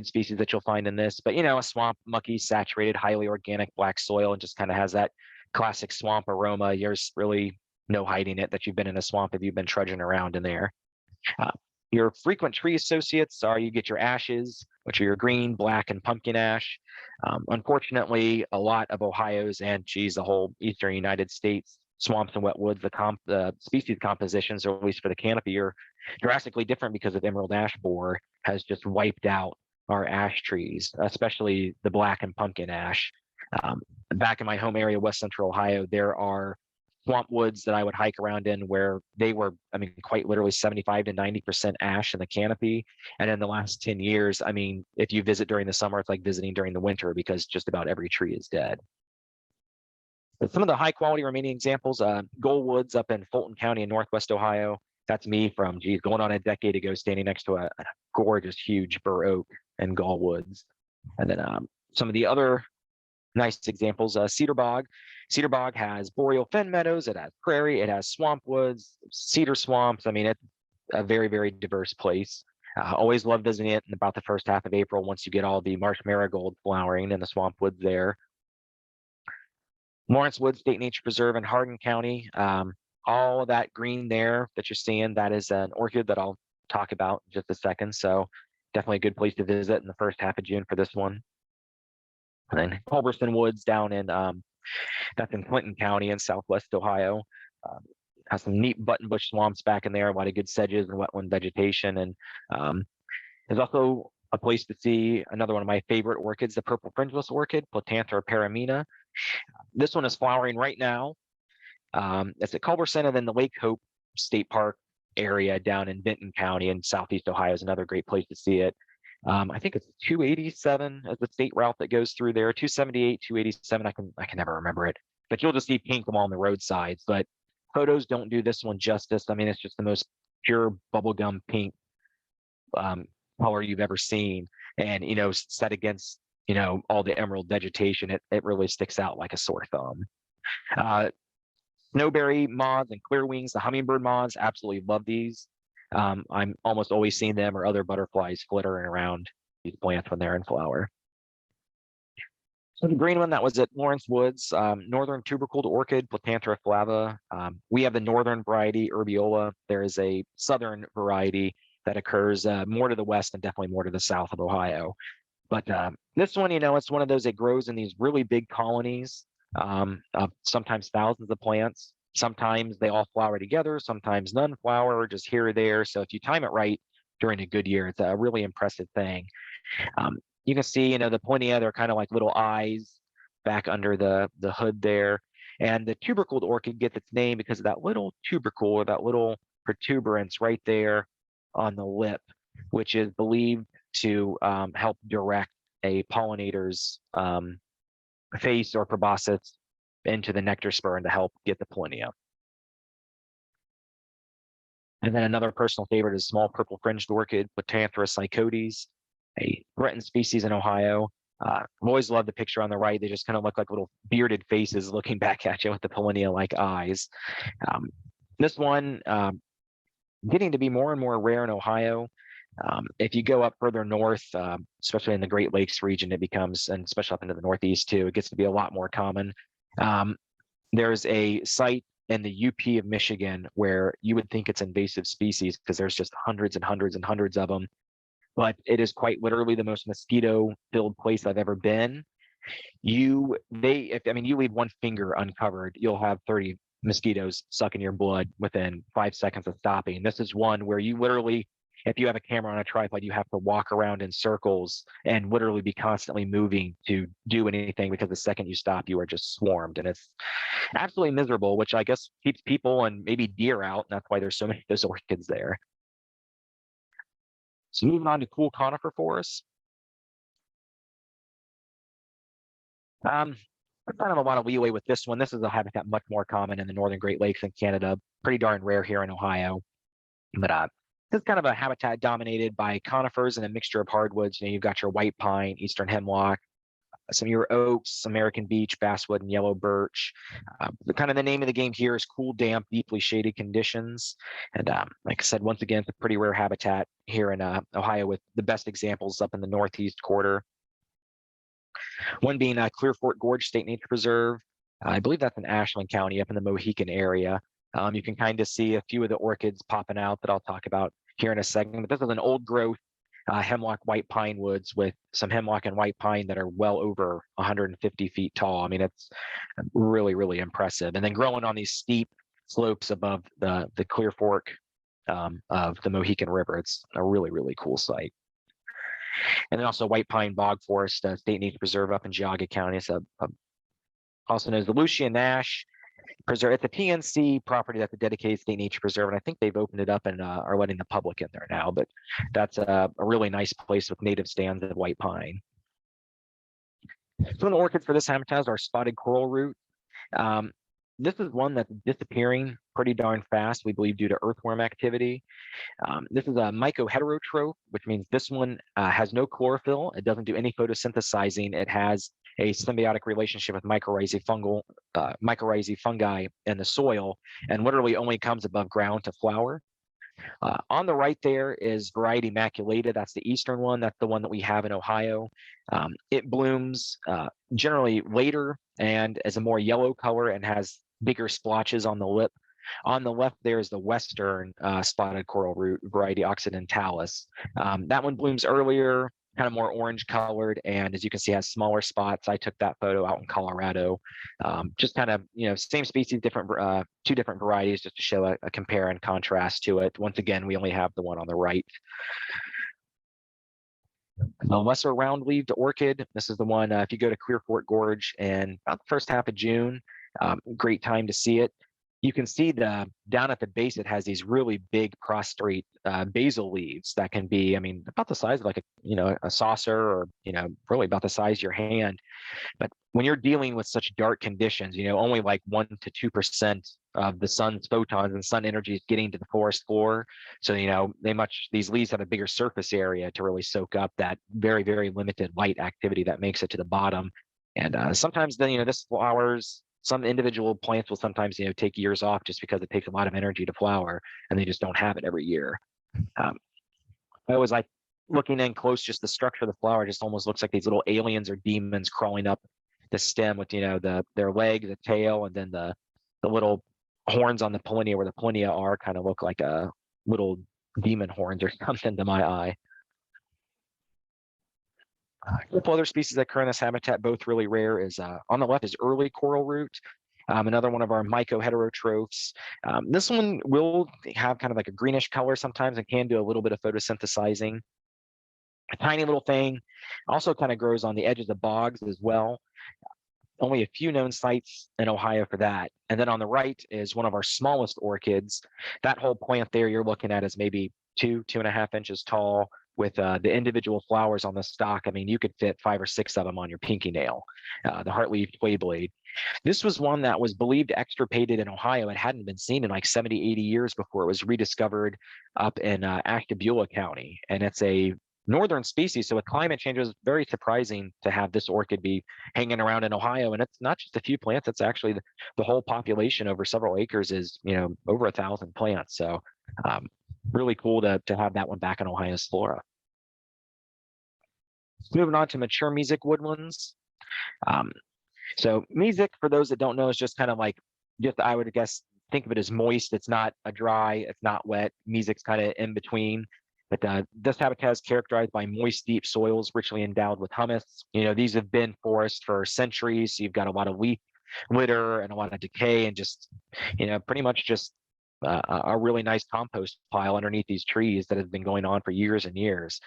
species that you'll find in this. But a swamp, mucky, saturated, highly organic black soil, and just kind of has that classic swamp aroma. There's really no hiding it that you've been in a swamp if you've been trudging around in there. Your frequent tree associates are, you get your ashes, which are your green, black, and pumpkin ash. Unfortunately, a lot of Ohio's and the whole eastern United States swamps and wet woods, the species compositions, or at least for the canopy, are drastically different because of emerald ash borer has just wiped out our ash trees, especially the black and pumpkin ash. Back in my home area, West Central Ohio, there are swamp woods that I would hike around in where they were, I mean, quite literally 75 to 90% ash in the canopy. And in the last 10 years, I mean, if you visit during the summer, it's like visiting during the winter because just about every tree is dead. But some of the high quality remaining examples, Gold Woods up in Fulton County in Northwest Ohio. That's me from, going on a decade ago, standing next to a gorgeous, huge bur oak and Gall Woods. And then some of the other nice examples, Cedar Bog. Cedar Bog has boreal fen meadows, it has prairie, it has swamp woods, cedar swamps. I mean, it's a very, very diverse place. Always love visiting it in about the first half of April once you get all the marsh marigold flowering in the swamp woods there. Lawrence Woods State Nature Preserve in Hardin County. All of that green there that you're seeing, that is an orchid that I'll talk about in just a second. So definitely a good place to visit in the first half of June for this one. And then Culberson Woods down in, that's in Clinton County in Southwest Ohio. Has some neat buttonbush swamps back in there, a lot of good sedges and wetland vegetation. And there's also a place to see another one of my favorite orchids, the purple fringeless orchid, Platanthera paramina. This one is flowering right now. It's at Culberson, and then the Lake Hope State Park area down in Benton County in Southeast Ohio is another great place to see it. I think it's 287 as the state route that goes through there. 278, 287. I can never remember it, but you'll just see pink along the roadsides. But photos don't do this one justice. I mean, it's just the most pure bubblegum pink color you've ever seen, and set against all the emerald vegetation, it really sticks out like a sore thumb. Snowberry moths and clearwings, the hummingbird moths, absolutely love these. I'm almost always seeing them or other butterflies flittering around these plants when they're in flower. So the green one that was at Lawrence Woods, northern tubercled orchid, Platanthera flava. We have the northern variety, Urbiola. There is a southern variety that occurs more to the west and definitely more to the south of Ohio. But this one, it's one of those that grows in these really big colonies, sometimes thousands of plants. Sometimes they all flower together, sometimes none flower, or just here or there. So if you time it right during a good year, it's a really impressive thing. You can see, the pointea, they're kind of like little eyes back under the hood there. And the tubercled orchid gets its name because of that little tubercle, or that little protuberance right there on the lip, which is believed to help direct a pollinator's face or proboscis into the nectar spur and to help get the pollinia. And then another personal favorite is small purple fringed orchid, Potantherus lycodes, a threatened species in Ohio. I've always loved the picture on the right. They just kind of look like little bearded faces looking back at you with the pollinia-like eyes. This one, getting to be more and more rare in Ohio. If you go up further north, especially in the Great Lakes region, it becomes, and especially up into the Northeast too, it gets to be a lot more common. There's a site in the UP of Michigan where you would think it's invasive species because there's just hundreds and hundreds and hundreds of them, but it is quite literally the most mosquito-filled place I've ever been. You leave one finger uncovered, you'll have 30 mosquitoes sucking your blood within 5 seconds of stopping. This is one where you literally, if you have a camera on a tripod, you have to walk around in circles and literally be constantly moving to do anything, because the second you stop, you are just swarmed, and it's absolutely miserable, which I guess keeps people and maybe deer out. And that's why there's so many of those orchids there. So moving on to cool conifer forests. Kind of a lot of leeway with this one. This is a habitat much more common in the northern Great Lakes and Canada, pretty darn rare here in Ohio. But this is kind of a habitat dominated by conifers and a mixture of hardwoods. You've got your white pine, eastern hemlock, some of your oaks, American beech, basswood, and yellow birch. The name of the game here is cool, damp, deeply shaded conditions. And like I said, once again, it's a pretty rare habitat here in Ohio, with the best examples up in the northeast quarter. One being Clear Fork Gorge State Nature Preserve. I believe that's in Ashland County up in the Mohican area. You can kind of see a few of the orchids popping out that I'll talk about here in a second. But this is an old growth hemlock white pine woods with some hemlock and white pine that are well over 150 feet tall. I mean, it's really, really impressive. And then growing on these steep slopes above the Clear Fork of the Mohican River. It's a really, really cool site. And then also White Pine Bog Forest State Nature Preserve up in Geauga County. It's also known as the Lucia Nash Preserve. It's a PNC property that's a dedicated state nature preserve, and I think they've opened it up and are letting the public in there now. But that's a really nice place with native stands of white pine. Some of the orchids for this habitat are spotted coral root. This is one that's disappearing pretty darn fast, we believe, due to earthworm activity. This is a mycoheterotroph, which means this one has no chlorophyll. It doesn't do any photosynthesizing. It has a symbiotic relationship with mycorrhizae fungi in the soil, and literally only comes above ground to flower. On the right there is variety maculata. That's the eastern one. That's the one that we have in Ohio. It blooms generally later and is a more yellow color and has bigger splotches on the lip. On the left there is the western spotted coral root variety occidentalis. That one blooms earlier, kind of more orange colored, and as you can see, has smaller spots. I took that photo out in Colorado. Just kind of, same species, different two different varieties, just to show a compare and contrast to it. Once again, we only have the one on the right. The lesser round-leaved orchid. This is the one, if you go to Clear Fork Gorge in about the first half of June, great time to see it. You can see down at the base, it has these really big prostrate basal leaves that can be, about the size of like a saucer, or, really about the size of your hand. But when you're dealing with such dark conditions, only like 1 to 2% of the sun's photons and sun energy is getting to the forest floor. So, these leaves have a bigger surface area to really soak up that very, very limited light activity that makes it to the bottom. And sometimes then, this flowers. Some individual plants will sometimes, take years off just because it takes a lot of energy to flower, and they just don't have it every year. I always like looking in close, just the structure of the flower just almost looks like these little aliens or demons crawling up the stem with, their leg, the tail, and then the little horns on the pollinia where the pollinia are kind of look like a little demon horns or something to my eye. A couple other species that occur in this habitat, both really rare, is on the left is early coral root, another one of our mycoheterotrophs. This one will have kind of like a greenish color sometimes and can do a little bit of photosynthesizing. A tiny little thing. Also kind of grows on the edges of bogs as well. Only a few known sites in Ohio for that. And then on the right is one of our smallest orchids. That whole plant there you're looking at is maybe 2.5 inches tall with the individual flowers on the stalk. I mean, you could fit 5 or 6 of them on your pinky nail, the heartleaf clay blade. This was one that was believed extirpated in Ohio. It hadn't been seen in like 70, 80 years before it was rediscovered up in Ashtabula County. And it's a northern species. So with climate change, it was very surprising to have this orchid be hanging around in Ohio. And it's not just a few plants, it's actually the whole population over several acres is, over 1,000 plants. So really cool to have that one back in Ohio's flora. Moving on to mature mesic woodlands. So mesic, for those that don't know, is just kind of like, I would guess, think of it as moist. It's not a dry, it's not wet. Mesic's kind of in between. But this habitat is characterized by moist, deep soils, richly endowed with humus. These have been forests for centuries. So you've got a lot of leaf litter and a lot of decay and just, pretty much just a really nice compost pile underneath these trees that has been going on for years and years.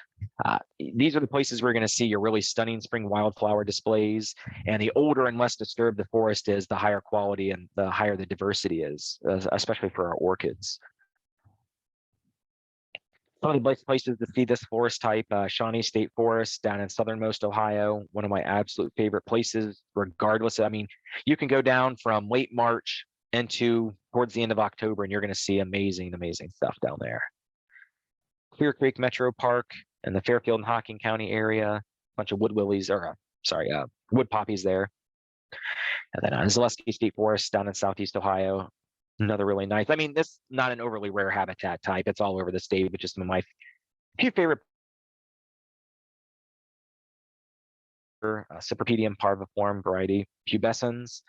These are the places we're going to see your really stunning spring wildflower displays. And the older and less disturbed the forest is, the higher quality and the higher the diversity is, especially for our orchids. Some of the best places to see this forest type, Shawnee State Forest down in southernmost Ohio, one of my absolute favorite places, regardless. I mean, you can go down from late March into towards the end of October, and you're going to see amazing, amazing stuff down there. Clear Creek Metro Park in the Fairfield and Hocking County area, a bunch of wood lilies, wood poppies there. And then Zaleski State Forest down in southeast Ohio. Another really nice. I mean, this is not an overly rare habitat type. It's all over the state, but just some of my few favorite. Cypripedium parviform variety, pubescens.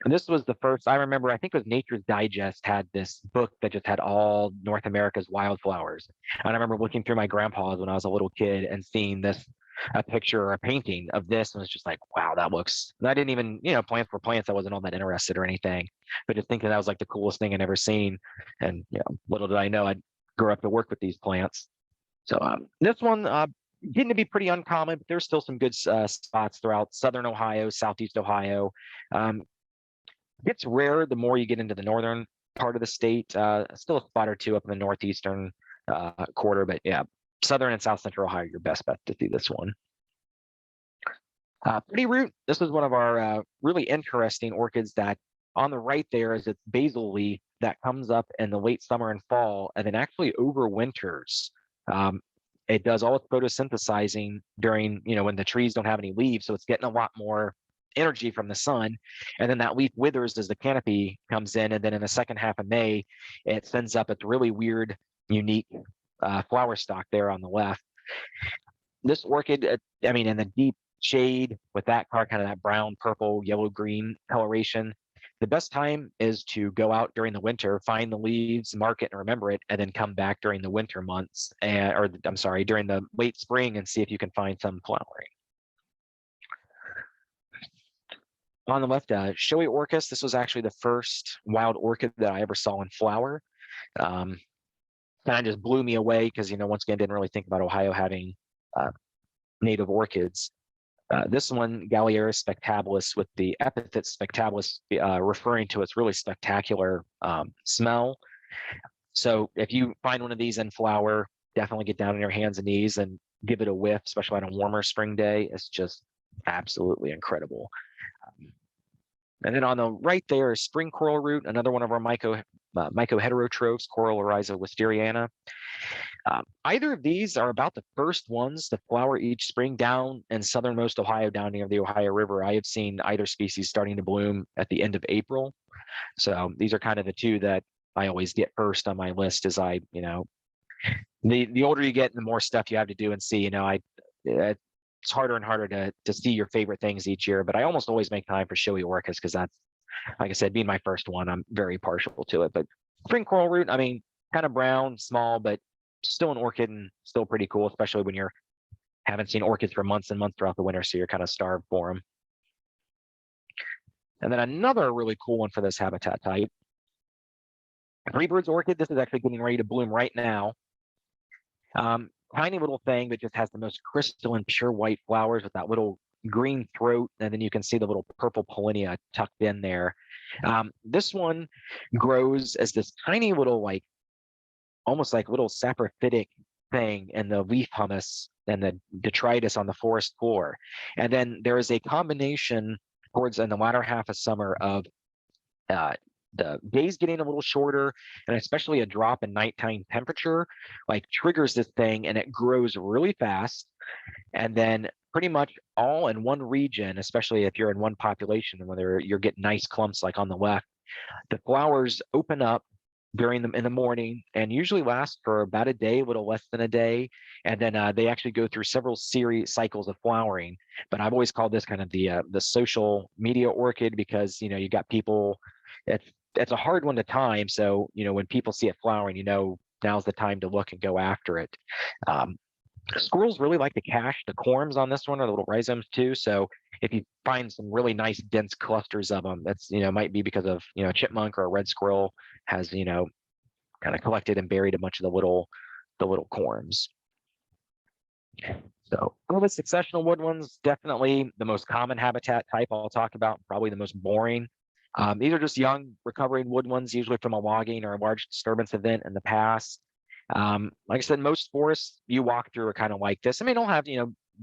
And this was the first, I remember, I think it was Nature's Digest had this book that just had all North America's wildflowers. And I remember looking through my grandpa's when I was a little kid and seeing this, a picture or a painting of this, and was just like, wow, that looks, and I didn't even, plants were plants. I wasn't all that interested or anything, but just thinking that was like the coolest thing I'd ever seen. And, little did I know I'd grow up to work with these plants. So this one, getting to be pretty uncommon, but there's still some good spots throughout southern Ohio, southeast Ohio. Gets rarer the more you get into the northern part of the state. Still a spot or two up in the northeastern quarter, but yeah, southern and south central Ohio, your best bet to see this one. Pretty root. This is one of our really interesting orchids that on the right there is its basal leaf that comes up in the late summer and fall, and then actually overwinters. It does all its photosynthesizing during, when the trees don't have any leaves, so it's getting a lot more energy from the sun, and then that leaf withers as the canopy comes in, and then in the second half of May, it sends up its really weird, unique flower stalk there on the left. This orchid, I mean, in the deep shade with that kind of that brown, purple, yellow, green coloration, the best time is to go out during the winter, find the leaves, mark it and remember it, and then come back during the winter months, during the late spring and see if you can find some flowering. On the left, showy orchis. This was actually the first wild orchid that I ever saw in flower. Kind of just blew me away because, once again, didn't really think about Ohio having native orchids. This one, Galliaris spectabilis, with the epithet spectabilis referring to its really spectacular smell. So if you find one of these in flower, definitely get down on your hands and knees and give it a whiff, especially on a warmer spring day. It's just absolutely incredible. And then on the right there is spring coral root, another one of our mycoheterotrophs, Coral oryza wisteriana. Either of these are about the first ones to flower each spring down in southernmost Ohio, down near the Ohio River. I have seen either species starting to bloom at the end of April. So these are kind of the two that I always get first on my list as the older you get, the more stuff you have to do and see. It's harder and harder to see your favorite things each year, but I almost always make time for showy orchis because that's, like I said, being my first one, I'm very partial to it. But spring coral root, I mean, kind of brown, small, but still an orchid and still pretty cool, especially when you haven't seen orchids for months and months throughout the winter, so you're kind of starved for them. And then another really cool one for this habitat type, Three Birds orchid. This is actually getting ready to bloom right now. tiny little thing that just has the most crystalline, pure white flowers with that little green throat, and then you can see the little purple pollinia tucked in there. This one grows as this tiny little, like almost like little saprophytic thing in the leaf humus and the detritus on the forest floor. And then there is a combination towards in the latter half of summer of uh, the days getting a little shorter, and especially a drop in nighttime temperature, like triggers this thing, and it grows really fast. And then pretty much all in one region, especially if you're in one population, whether you're getting nice clumps like on the left, the flowers open up during them in the morning and usually last for about a day, a little less than a day. And then they actually go through several series cycles of flowering. But I've always called this kind of the social media orchid, because you got people. It's a hard one to time. So when people see it flowering, now's the time to look and go after it. Squirrels really like to cache the corms on this one, or the little rhizomes too. So if you find some really nice dense clusters of them, that's might be because of a chipmunk or a red squirrel has kind of collected and buried a bunch of the little corms. So urban successional woodlands, definitely the most common habitat type I'll talk about, probably the most boring. These are just young recovering woodlands, usually from a logging or a large disturbance event in the past. Like I said, most forests you walk through are kind of like this. I mean, they'll have,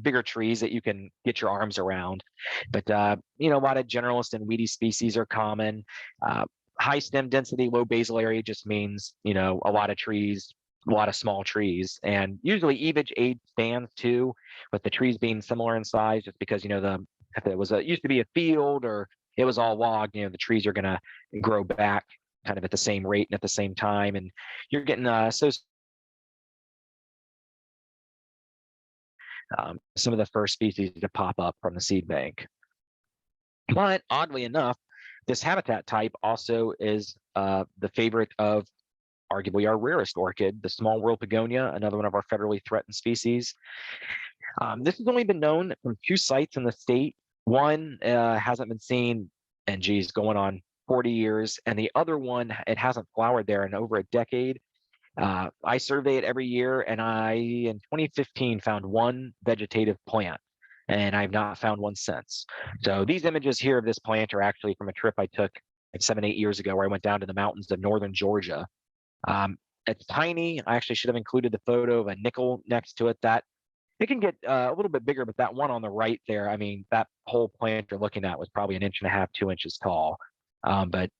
bigger trees that you can get your arms around, but, a lot of generalist and weedy species are common. High stem density, low basal area just means, a lot of trees, a lot of small trees, and usually even age stands too, with the trees being similar in size, just because, if it was used to be a field or it was all logged, the trees are going to grow back kind of at the same rate and at the same time. And you're getting some of the first species to pop up from the seed bank. But oddly enough, this habitat type also is the favorite of arguably our rarest orchid, the small world begonia, another one of our federally threatened species. This has only been known from 2 sites in the state. One hasn't been seen, and geez, going on 40 years, and the other one, it hasn't flowered there in over a decade. I survey it every year, and I, in 2015, found one vegetative plant, and I've not found one since. So these images here of this plant are actually from a trip I took like 7-8 years ago, where I went down to the mountains of northern Georgia. It's tiny. I actually should have included the photo of a nickel next to it. That it can get a little bit bigger, but that one on the right there, I mean, that whole plant you're looking at was probably 1.5 inches, 2 inches tall. But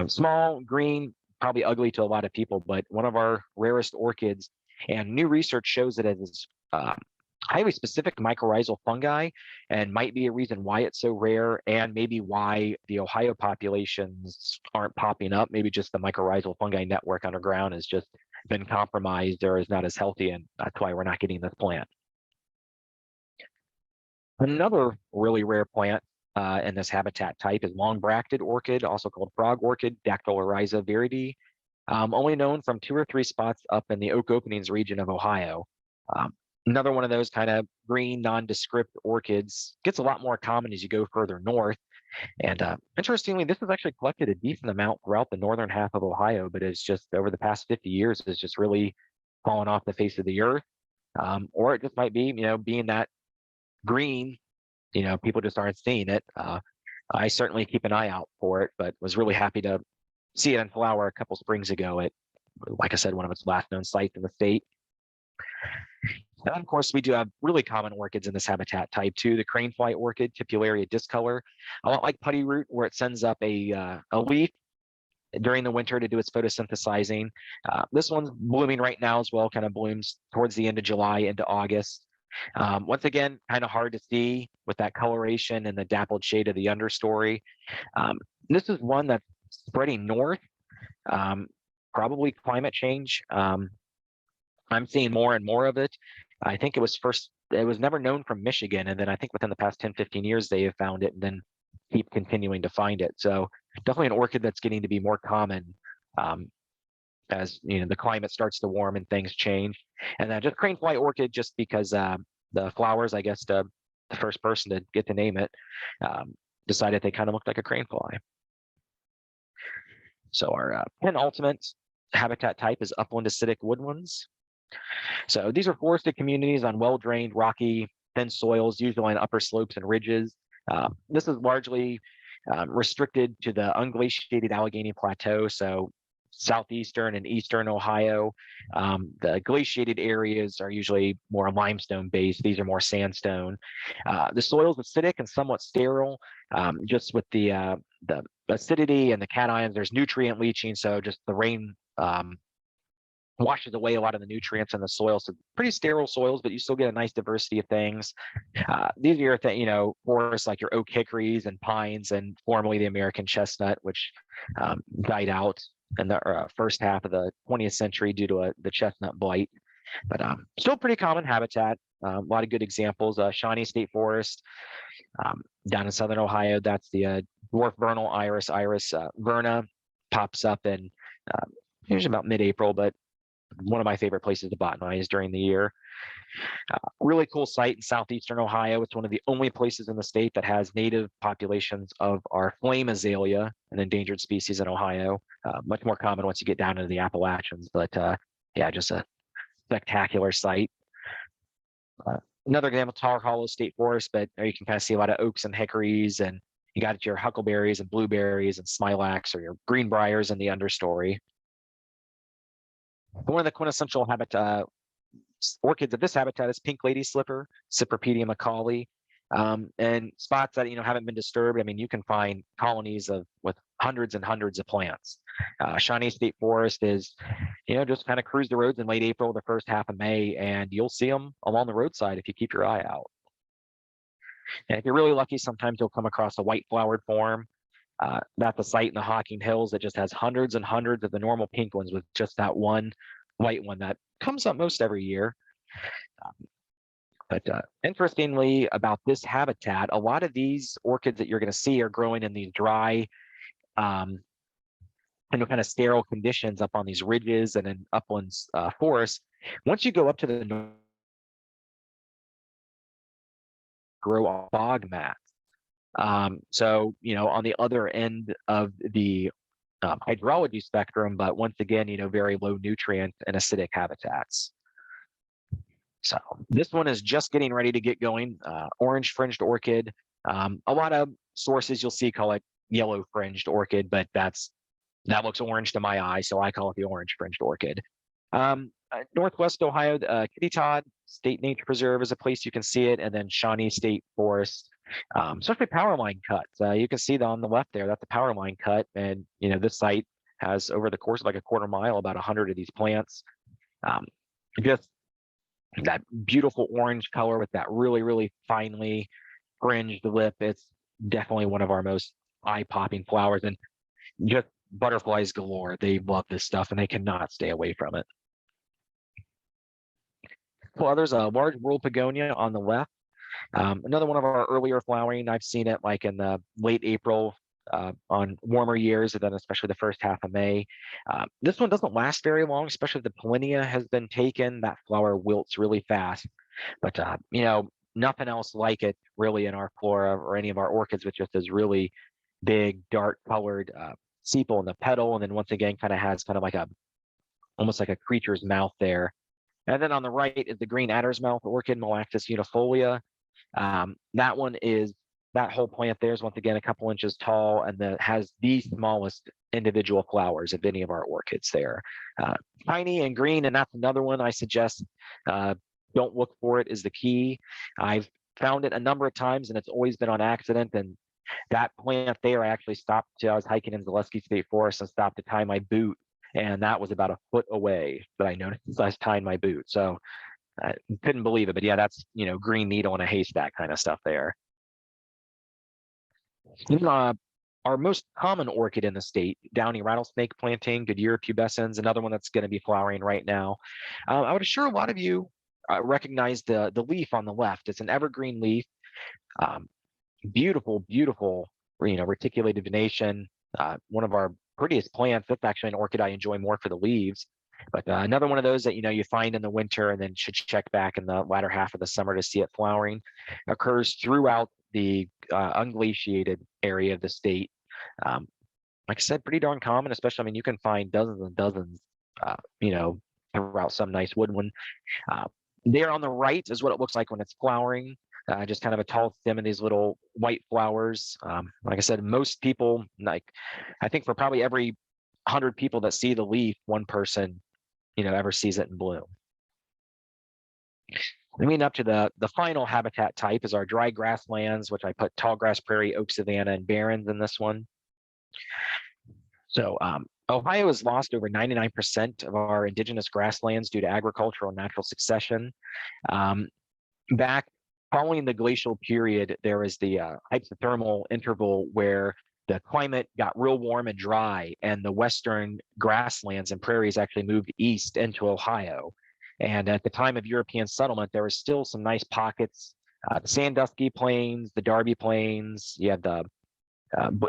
small, green, probably ugly to a lot of people, but one of our rarest orchids. And new research shows that it is highly specific mycorrhizal fungi, and might be a reason why it's so rare, and maybe why the Ohio populations aren't popping up. Maybe just the mycorrhizal fungi network underground has just been compromised or is not as healthy, and that's why we're not getting this plant. Another really rare plant in this habitat type is long-bracted orchid, also called frog orchid, Dactyloryza viride. Only known from 2 or 3 spots up in the Oak Openings region of Ohio. Another one of those kind of green, nondescript orchids. Gets a lot more common as you go further north. And interestingly, this has actually collected a decent amount throughout the northern half of Ohio, but it's just over the past 50 years has just really fallen off the face of the earth. Or it just might be, being that green, people just aren't seeing it. I certainly keep an eye out for it, but was really happy to see it in flower a couple springs ago at, like I said, one of its last known sites in the state. And of course, we do have really common orchids in this habitat type too. The cranefly orchid, Tipularia discolor, a lot like putty root, where it sends up a leaf during the winter to do its photosynthesizing. This one's blooming right now as well, kind of blooms towards the end of July into August. Once again, kind of hard to see with that coloration and the dappled shade of the understory. This is one that's spreading north, probably climate change. I'm seeing more and more of it. I think it was never known from Michigan. And then I think within the past 10, 15 years, they have found it and then keep continuing to find it. So definitely an orchid that's getting to be more common as the climate starts to warm and things change. And then just cranefly orchid, just because the flowers, I guess the first person to get to name it, decided they kind of looked like a cranefly. So our penultimate habitat type is upland acidic woodlands. So these are forested communities on well-drained, rocky, thin soils, usually on upper slopes and ridges. This is largely restricted to the unglaciated Allegheny Plateau, so southeastern and eastern Ohio. The glaciated areas are usually more limestone based. These are more sandstone. The soil is acidic and somewhat sterile, just with the acidity and the cations. There's nutrient leaching, so just the rain washes away a lot of the nutrients in the soil. So pretty sterile soils, but you still get a nice diversity of things. These are forests like your oak hickories and pines, and formerly the American chestnut, which died out in the first half of the 20th century due to the chestnut blight. But still pretty common habitat. A lot of good examples. Shawnee State Forest down in southern Ohio. That's the dwarf vernal iris. Iris verna pops up in usually about mid-April, but one of my favorite places to botanize during the year. Really cool site in southeastern Ohio. It's one of the only places in the state that has native populations of our flame azalea, an endangered species in Ohio. Much more common once you get down into the Appalachians, but yeah, just a spectacular site. Another example, Tar Hollow State Forest, but there you can kind of see a lot of oaks and hickories, and you got your huckleberries and blueberries and smilax, or your greenbriers in the understory. One of the quintessential orchids of this habitat is pink lady slipper, Cypripedium macaulay, and spots that haven't been disturbed. I mean, you can find colonies with hundreds and hundreds of plants. Shawnee State Forest is, just kind of cruise the roads in late April, the first half of May, and you'll see them along the roadside if you keep your eye out. And if you're really lucky, sometimes you'll come across a white flowered form. That's a site in the Hocking Hills that just has hundreds and hundreds of the normal pink ones, with just that one white one that comes up most every year. But interestingly about this habitat, a lot of these orchids that you're going to see are growing in these dry, kind of sterile conditions up on these ridges and in uplands forests. Once you go up to the north, grow a bog mat. So, on the other end of the hydrology spectrum, but once again, very low nutrient and acidic habitats. So this one is just getting ready to get going. Orange fringed orchid. A lot of sources you'll see call it yellow fringed orchid, but that looks orange to my eye, so I call it the orange fringed orchid. Northwest Ohio, Kitty Todd State Nature Preserve is a place you can see it, and then Shawnee State Forest. Especially power line cuts. You can see on the left there, that's the power line cut. And, this site has, over the course of like a quarter mile, about 100 of these plants. Just that beautiful orange color with that really, really finely fringed lip. It's definitely one of our most eye-popping flowers, and just butterflies galore. They love this stuff and they cannot stay away from it. Well, there's a large world begonia on the left. Another one of our earlier flowering. I've seen it like in the late April on warmer years, and then especially the first half of May. This one doesn't last very long, especially if the pollinia has been taken. That flower wilts really fast. But, nothing else like it really in our flora or any of our orchids, with just this really big, dark colored sepal in the petal. And then once again, kind of has like almost like a creature's mouth there. And then on the right is the green adder's mouth orchid, Malaxis unifolia. That whole plant there is once again a couple inches tall, and that has the smallest individual flowers of any of our orchids there. Tiny and green, and that's another one I suggest don't look for it is the key. I've found it a number of times, and it's always been on accident. And that plant there, I actually stopped. I was hiking in Zaleski State Forest and stopped to tie my boot, and that was about a foot away that I noticed as I was tying my boot. So I couldn't believe it, but yeah, that's, green needle in a haystack kind of stuff there. Our most common orchid in the state, downy rattlesnake planting, Goodyear pubescens, another one that's going to be flowering right now. I would assure a lot of you recognize the leaf on the left. It's an evergreen leaf. Beautiful, beautiful, reticulated venation. One of our prettiest plants. That's actually an orchid I enjoy more for the leaves. But another one of those that you find in the winter and then should check back in the latter half of the summer to see it flowering. Occurs throughout the unglaciated area of the state. Like I said, pretty darn common, especially, you can find dozens and dozens, throughout some nice woodland. There on the right is what it looks like when it's flowering. Just kind of a tall stem and these little white flowers. Like I said, most people, like I think for probably every 100 people that see the leaf, one person, ever sees it in bloom. Moving up to the final habitat type is our dry grasslands, which I put tall grass prairie, oak savanna, and barrens in this one. So Ohio has lost over 99% of our indigenous grasslands due to agricultural and natural succession. Back following the glacial period, there was the hypothermal interval where the climate got real warm and dry, and the western grasslands and prairies actually moved east into Ohio. And at the time of European settlement, there was still some nice pockets, the Sandusky Plains, the Darby Plains. You have the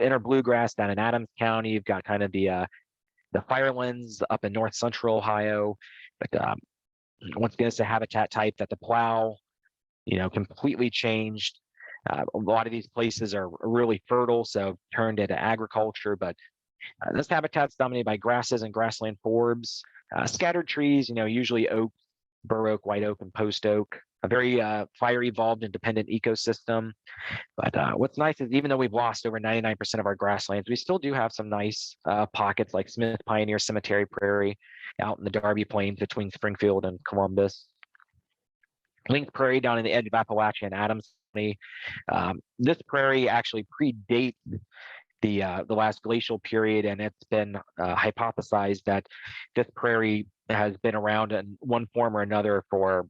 inner bluegrass down in Adams County. You've got kind of the firelands up in north central Ohio. But once again, it's a habitat type that the plow, completely changed. A lot of these places are really fertile, so turned into agriculture. But this habitat's dominated by grasses and grassland forbs, scattered trees, usually oak, bur oak, white oak, and post oak. A very fire evolved and dependent ecosystem. But what's nice is even though we've lost over 99% of our grasslands, we still do have some nice pockets like Smith Pioneer Cemetery Prairie out in the Darby Plains between Springfield and Columbus. Link Prairie down in the edge of Appalachia and Adams County. This prairie actually predates the last glacial period, and it's been hypothesized that this prairie has been around in one form or another for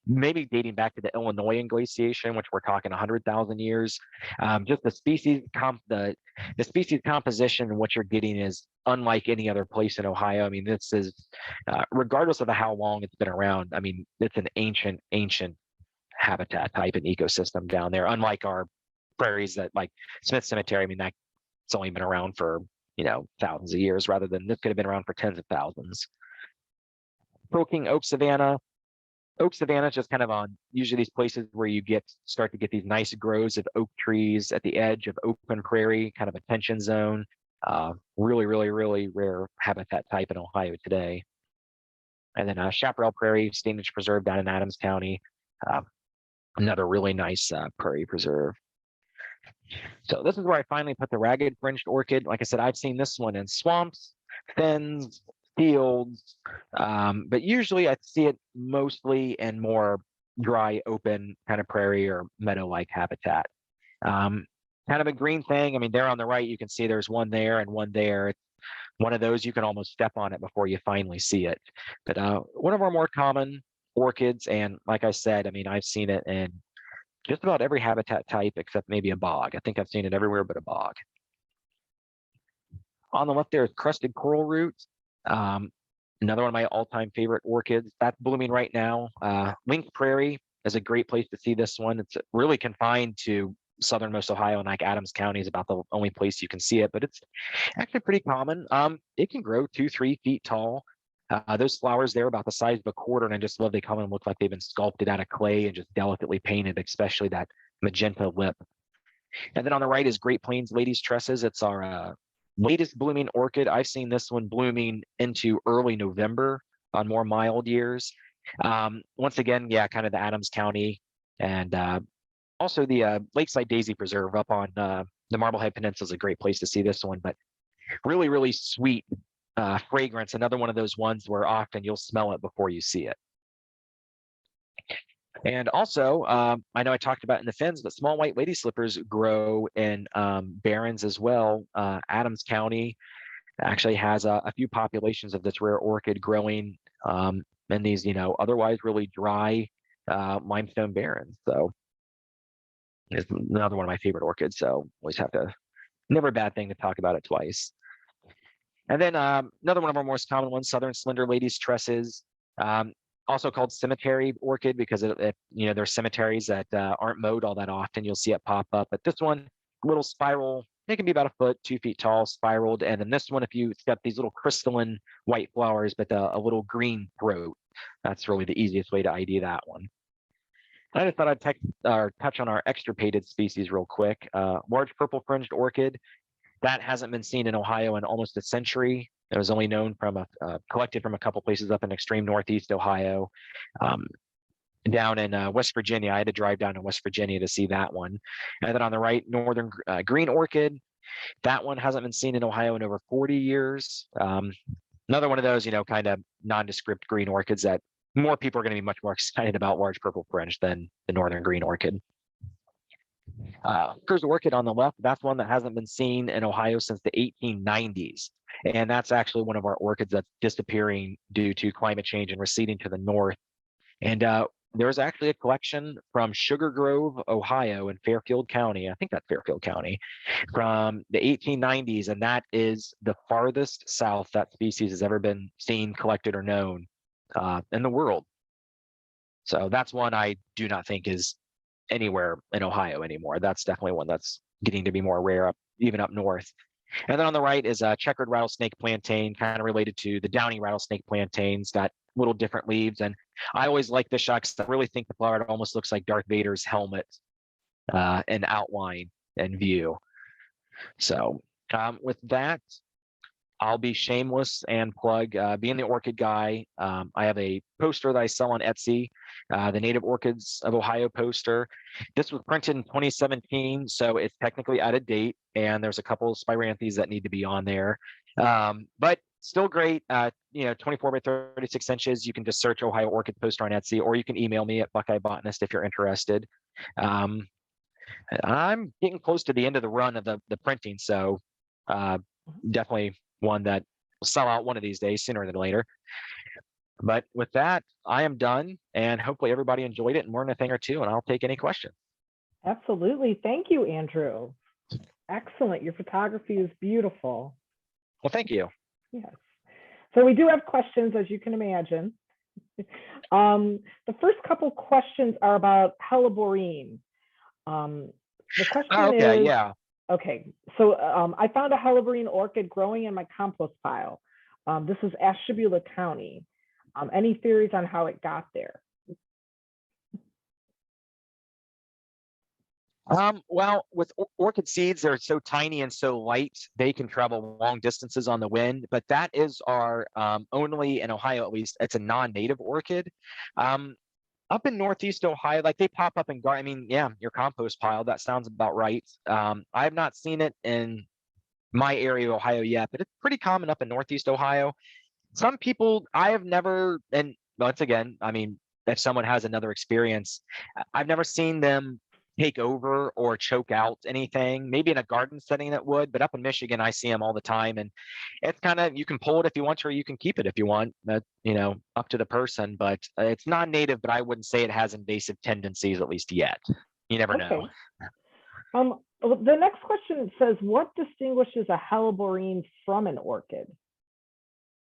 maybe dating back to the Illinois glaciation, which we're talking 100,000 years. Just the species the species composition, what you're getting is unlike any other place in Ohio. I mean, this is regardless of how long it's been around. I mean, it's an ancient habitat type and ecosystem down there. Unlike our prairies that like Smith Cemetery. I mean, that's only been around for thousands of years, rather than this could have been around for tens of thousands. Proking oak savanna. Oak savanna is just kind of on usually these places where you start to get these nice groves of oak trees at the edge of open prairie, kind of a tension zone. Really, really, really rare habitat type in Ohio today. And then Chaparral Prairie, Standage Preserve down in Adams County. Another really nice prairie preserve. So this is where I finally put the ragged fringed orchid. Like I said, I've seen this one in swamps, fens, fields, but usually I see it mostly in more dry, open kind of prairie or meadow-like habitat. Kind of a green thing. I mean, there on the right, you can see there's one there and one there. It's one of those you can almost step on it before you finally see it. But one of our more common orchids, and like I said, I mean, I've seen it in just about every habitat type except maybe a bog. I think I've seen it everywhere but a bog. On the left there is crested coral root. Another one of my all-time favorite orchids. That's blooming right now. Link Prairie is a great place to see this one. It's really confined to southernmost Ohio, and like Adams County is about the only place you can see it, but it's actually pretty common. It can grow 2-3 feet tall. Those flowers there are about the size of a quarter, and I just love they come and look like they've been sculpted out of clay and just delicately painted, especially that magenta lip. And then on the right is Great Plains Ladies Tresses. It's our latest blooming orchid. I've seen this one blooming into early November on more mild years. Once again, yeah, kind of the Adams County and also the Lakeside Daisy Preserve up on the Marblehead Peninsula is a great place to see this one, but really, really sweet fragrance. Another one of those ones where often you'll smell it before you see it. And also, I know I talked about in the Fens, but small white lady slippers grow in barrens as well. Adams County actually has a few populations of this rare orchid growing in these, otherwise really dry limestone barrens. So it's another one of my favorite orchids. So always have to, never a bad thing to talk about it twice. And then another one of our most common ones, Southern Slender Ladies Tresses. Also called cemetery orchid because there's cemeteries that aren't mowed all that often. You'll see it pop up. But this one, little spiral, it can be about 1 foot, 2 feet tall, spiraled. And then this one, if you got these little crystalline white flowers, but a little green throat. That's really the easiest way to ID that one. I just thought I'd touch on our extirpated species real quick. Large purple fringed orchid. That hasn't been seen in Ohio in almost a century. It was only known from collected from a couple places up in extreme northeast Ohio. Um, Down in West Virginia, I had to drive down to West Virginia to see that one. And then on the right, northern green orchid. That one hasn't been seen in Ohio in over 40 years. Another one of those, kind of nondescript green orchids that more people are going to be much more excited about large purple fringe than the northern green orchid. Here's orchid on the left. That's one that hasn't been seen in Ohio since the 1890s. And that's actually one of our orchids that's disappearing due to climate change and receding to the north. And there's actually a collection from Sugar Grove, Ohio, in Fairfield County. I think that's Fairfield County, from the 1890s. And that is the farthest south that species has ever been seen, collected, or known in the world. So that's one I do not think is anywhere in Ohio anymore. That's definitely one that's getting to be more rare, even up north. And then on the right is a checkered rattlesnake plantain, kind of related to the downy rattlesnake plantains, got little different leaves. And I always like this shot because I really think the flower almost looks like Darth Vader's helmet in outline and view. So with that, I'll be shameless and plug being the orchid guy. I have a poster that I sell on Etsy, the Native Orchids of Ohio poster. This was printed in 2017, so it's technically out of date, and there's a couple of spiranthes that need to be on there. But still great, 24 by 36 inches. You can just search Ohio Orchid poster on Etsy, or you can email me at Buckeye Botanist if you're interested. I'm getting close to the end of the run of the printing, so definitely one that will sell out one of these days, sooner than later. But with that, I am done, and hopefully everybody enjoyed it and learned a thing or two, and I'll take any questions. Absolutely. Thank you, Andrew. Excellent. Your photography is beautiful. Well, thank you. Yes. So we do have questions, as you can imagine. The first couple questions are about helleborine. The question is, yeah. Okay, so I found a helleborine orchid growing in my compost pile. This is Ashtabula County. Any theories on how it got there? Well, with orchid seeds, they're so tiny and so light, they can travel long distances on the wind, but that is our only, in Ohio at least, it's a non-native orchid. Up in Northeast Ohio, like they pop up in your compost pile, that sounds about right. I have not seen it in my area of Ohio yet, but it's pretty common up in Northeast Ohio. Some people, I have never, and once again, if someone has another experience, I've never seen them take over or choke out anything. Maybe in a garden setting that would, but up in Michigan, I see them all the time. And it's kind of, you can pull it if you want to, or you can keep it if you want, up to the person, but it's non-native, but I wouldn't say it has invasive tendencies, at least yet. You never know. The next question says, what distinguishes a helleborine from an orchid?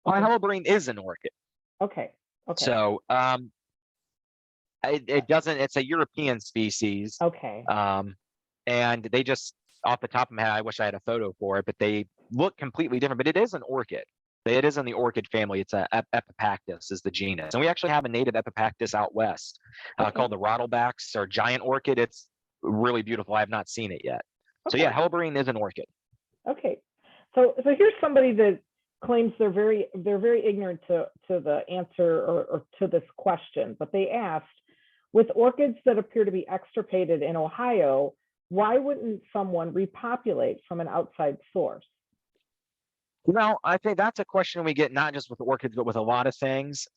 Well, a helleborine is an orchid. Okay. So, it doesn't, it's a European species. Okay. And they just, off the top of my head, I wish I had a photo for it, but they look completely different, but it is an orchid. It is in the orchid family. It's a Epipactis is the genus. And we actually have a native Epipactis out west called the Rottlebacks, or giant orchid. It's really beautiful. I have not seen it yet. Okay. So yeah, helleborine is an orchid. Okay. So here's somebody that claims they're very ignorant to the answer or to this question, but they asked, with orchids that appear to be extirpated in Ohio, why wouldn't someone repopulate from an outside source? Well, I think that's a question we get not just with orchids, but with a lot of things.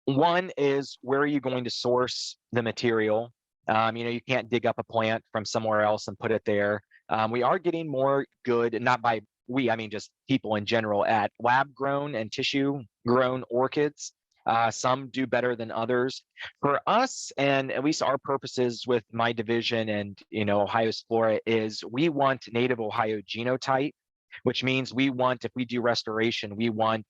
One is, where are you going to source the material? You can't dig up a plant from somewhere else and put it there. We are getting more good, and not by we, I mean just people in general, at lab grown and tissue grown orchids. Some do better than others. For us, and at least our purposes with my division and Ohio's Flora, is we want native Ohio genotype, which means we want, if we do restoration, we want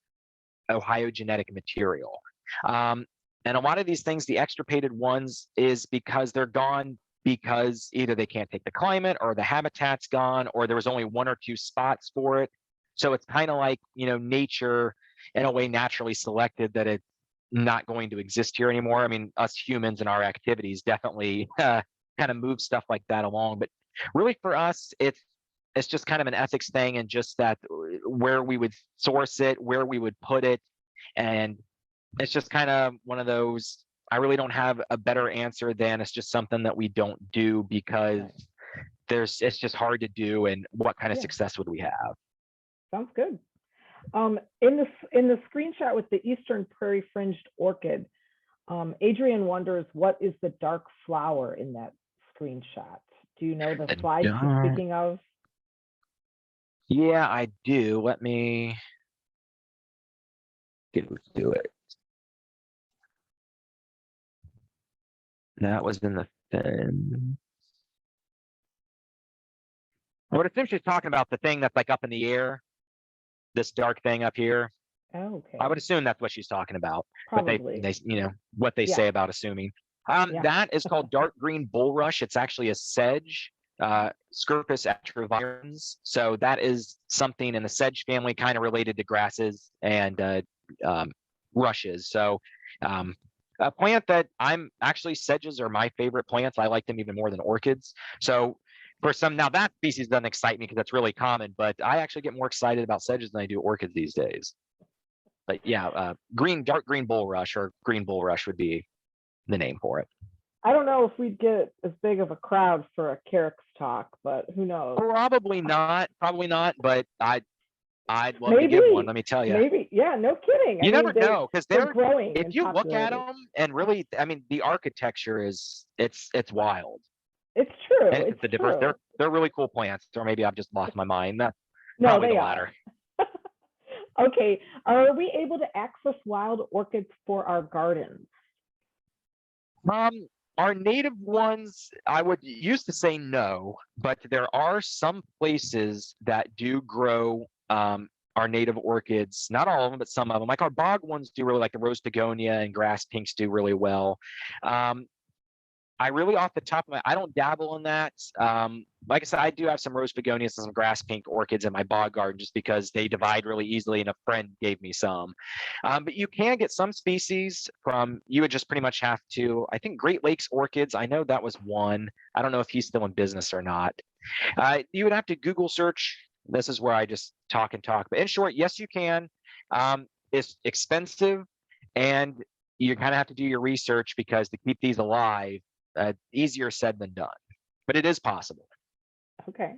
Ohio genetic material. And a lot of these things, the extirpated ones, is because they're gone because either they can't take the climate, or the habitat's gone, or there was only one or two spots for it. So it's kind of like, nature in a way naturally selected that it's not going to exist here anymore. Us humans and our activities definitely kind of move stuff like that along. But really for us, it's it's just kind of an ethics thing, and just that where we would source it, where we would put it. And it's just kind of one of those, I really don't have a better answer than it's just something that we don't do because Right. it's just hard to do. And what kind of Yeah, success would we have? sounds good. In the screenshot with the eastern prairie fringed orchid, Adrian wonders what is the dark flower in that screenshot. Do you know the The slide she's dark, speaking of? yeah, I do. Let me get to it. That was in the fin. I would assume she's talking about the thing that's like up in the air, this dark thing up here. Okay, I would assume that's what she's talking about, but probably. they, what they Yeah, say about assuming. yeah. That is called dark green bulrush. It's actually a sedge, Scirpus atrivirens. So that is something in the sedge family, kind of related to grasses and um, rushes. So a plant that sedges are my favorite plants. I like them even more than orchids. So for some, now that species doesn't excite me because it's really common, but I actually get more excited about sedges than I do orchids these days. But yeah, dark green bulrush or green bulrush would be the name for it. I don't know if we'd get as big of a crowd for a Carrick's talk, but who knows? Probably not, but I'd love to give one, Maybe, let me tell you. maybe. Yeah, no kidding. I You mean, never know, because they're growing if in you look at popularity. them and really, I mean, the architecture is, it's wild. It's true. And It's it's the diverse, true. they're really cool plants, or maybe I've just lost my mind. No, Probably the they are. latter. Okay. Are we able to access wild orchids for our gardens? Um, our native ones, I would used to say no, but there are some places that do grow our native orchids. Not all of them, but some of them. Like our bog ones do really, like the rose begonia and grass pinks do really well. Um, I really, off the top of my, I don't dabble in that. Like I said, I do have some rose begonias and some grass pink orchids in my bog garden just because they divide really easily, and a friend gave me some. But you can get some species from, you would just pretty much have to, I think Great Lakes orchids, I know that was one. I don't know if he's still in business or not. You would have to Google search. This is where I just talk and talk. But in short, yes, you can. It's expensive, and you kind of have to do your research because to keep these alive, easier said than done, but it is possible. Okay.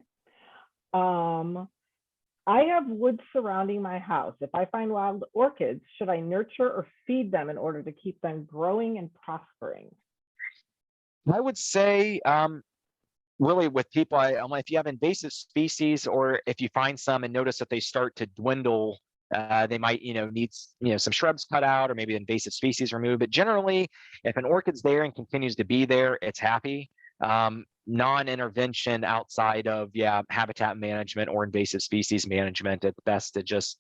I have woods surrounding my house. If I find wild orchids, should I nurture or feed them in order to keep them growing and prospering? I would say, really with people, if you have invasive species, or if you find some and notice that they start to dwindle, they might, need, some shrubs cut out or maybe invasive species removed. But generally, if an orchid's there and continues to be there, it's happy. Non-intervention outside of, habitat management or invasive species management, it's best to just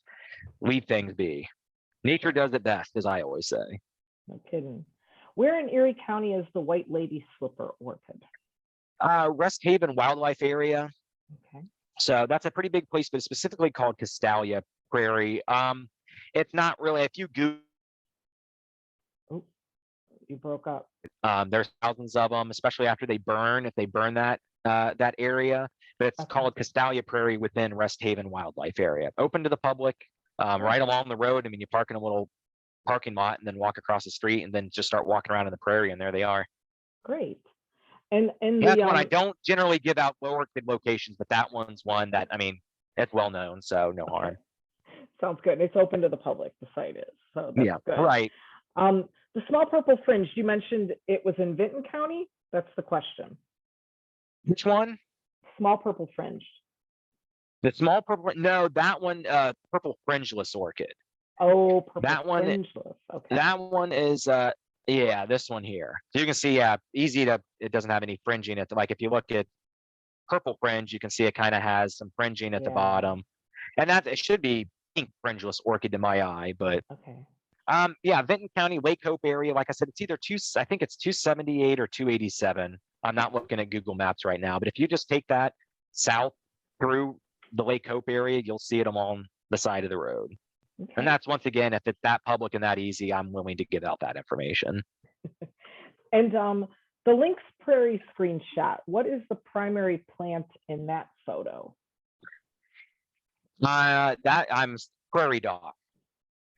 leave things be. Nature does it best, as I always say. No kidding. Where in Erie County is the white lady slipper orchid? Rest Haven Wildlife Area. Okay. So that's a pretty big place, but it's specifically called Castalia Prairie. It's not really, if you Google, Oh, you broke up. there's thousands of them, especially after they burn, if they burn that area. But it's Okay. called Castalia Prairie within Rest Haven Wildlife Area, open to the public, right along the road. I mean, you park in a little parking lot and then walk across the street and then just start walking around in the prairie, and there they are. Great. And Yeah, that's the one I don't generally give out orchid locations, but that one's one that, I mean, it's well known, so no harm. sounds good. It's open to the public, the site is. So that's Yeah, good. right. The small purple fringe, you mentioned it was in Vinton County. That's the question. Which one? Small purple fringe. The small purple? No, that one, purple fringeless orchid. Oh, purple That one, fringeless. Okay. that one is, yeah, this one here. So you can see, easy to, it doesn't have any fringing. It's like if you look at purple fringe, you can see it kind of has some fringing at the Yeah. bottom, and that it should be pink fringeless orchid to my eye, but Okay. yeah, Vinton County, Lake Hope area. Like I said, it's either I think it's 278 or 287. I'm not looking at Google Maps right now, but if you just take that south through the Lake Hope area, you'll see it on the side of the road. Okay. And that's, once again, if it's that public and that easy, I'm willing to give out that information. And the Lynx Prairie screenshot, what is the primary plant in that photo? That I'm prairie dog.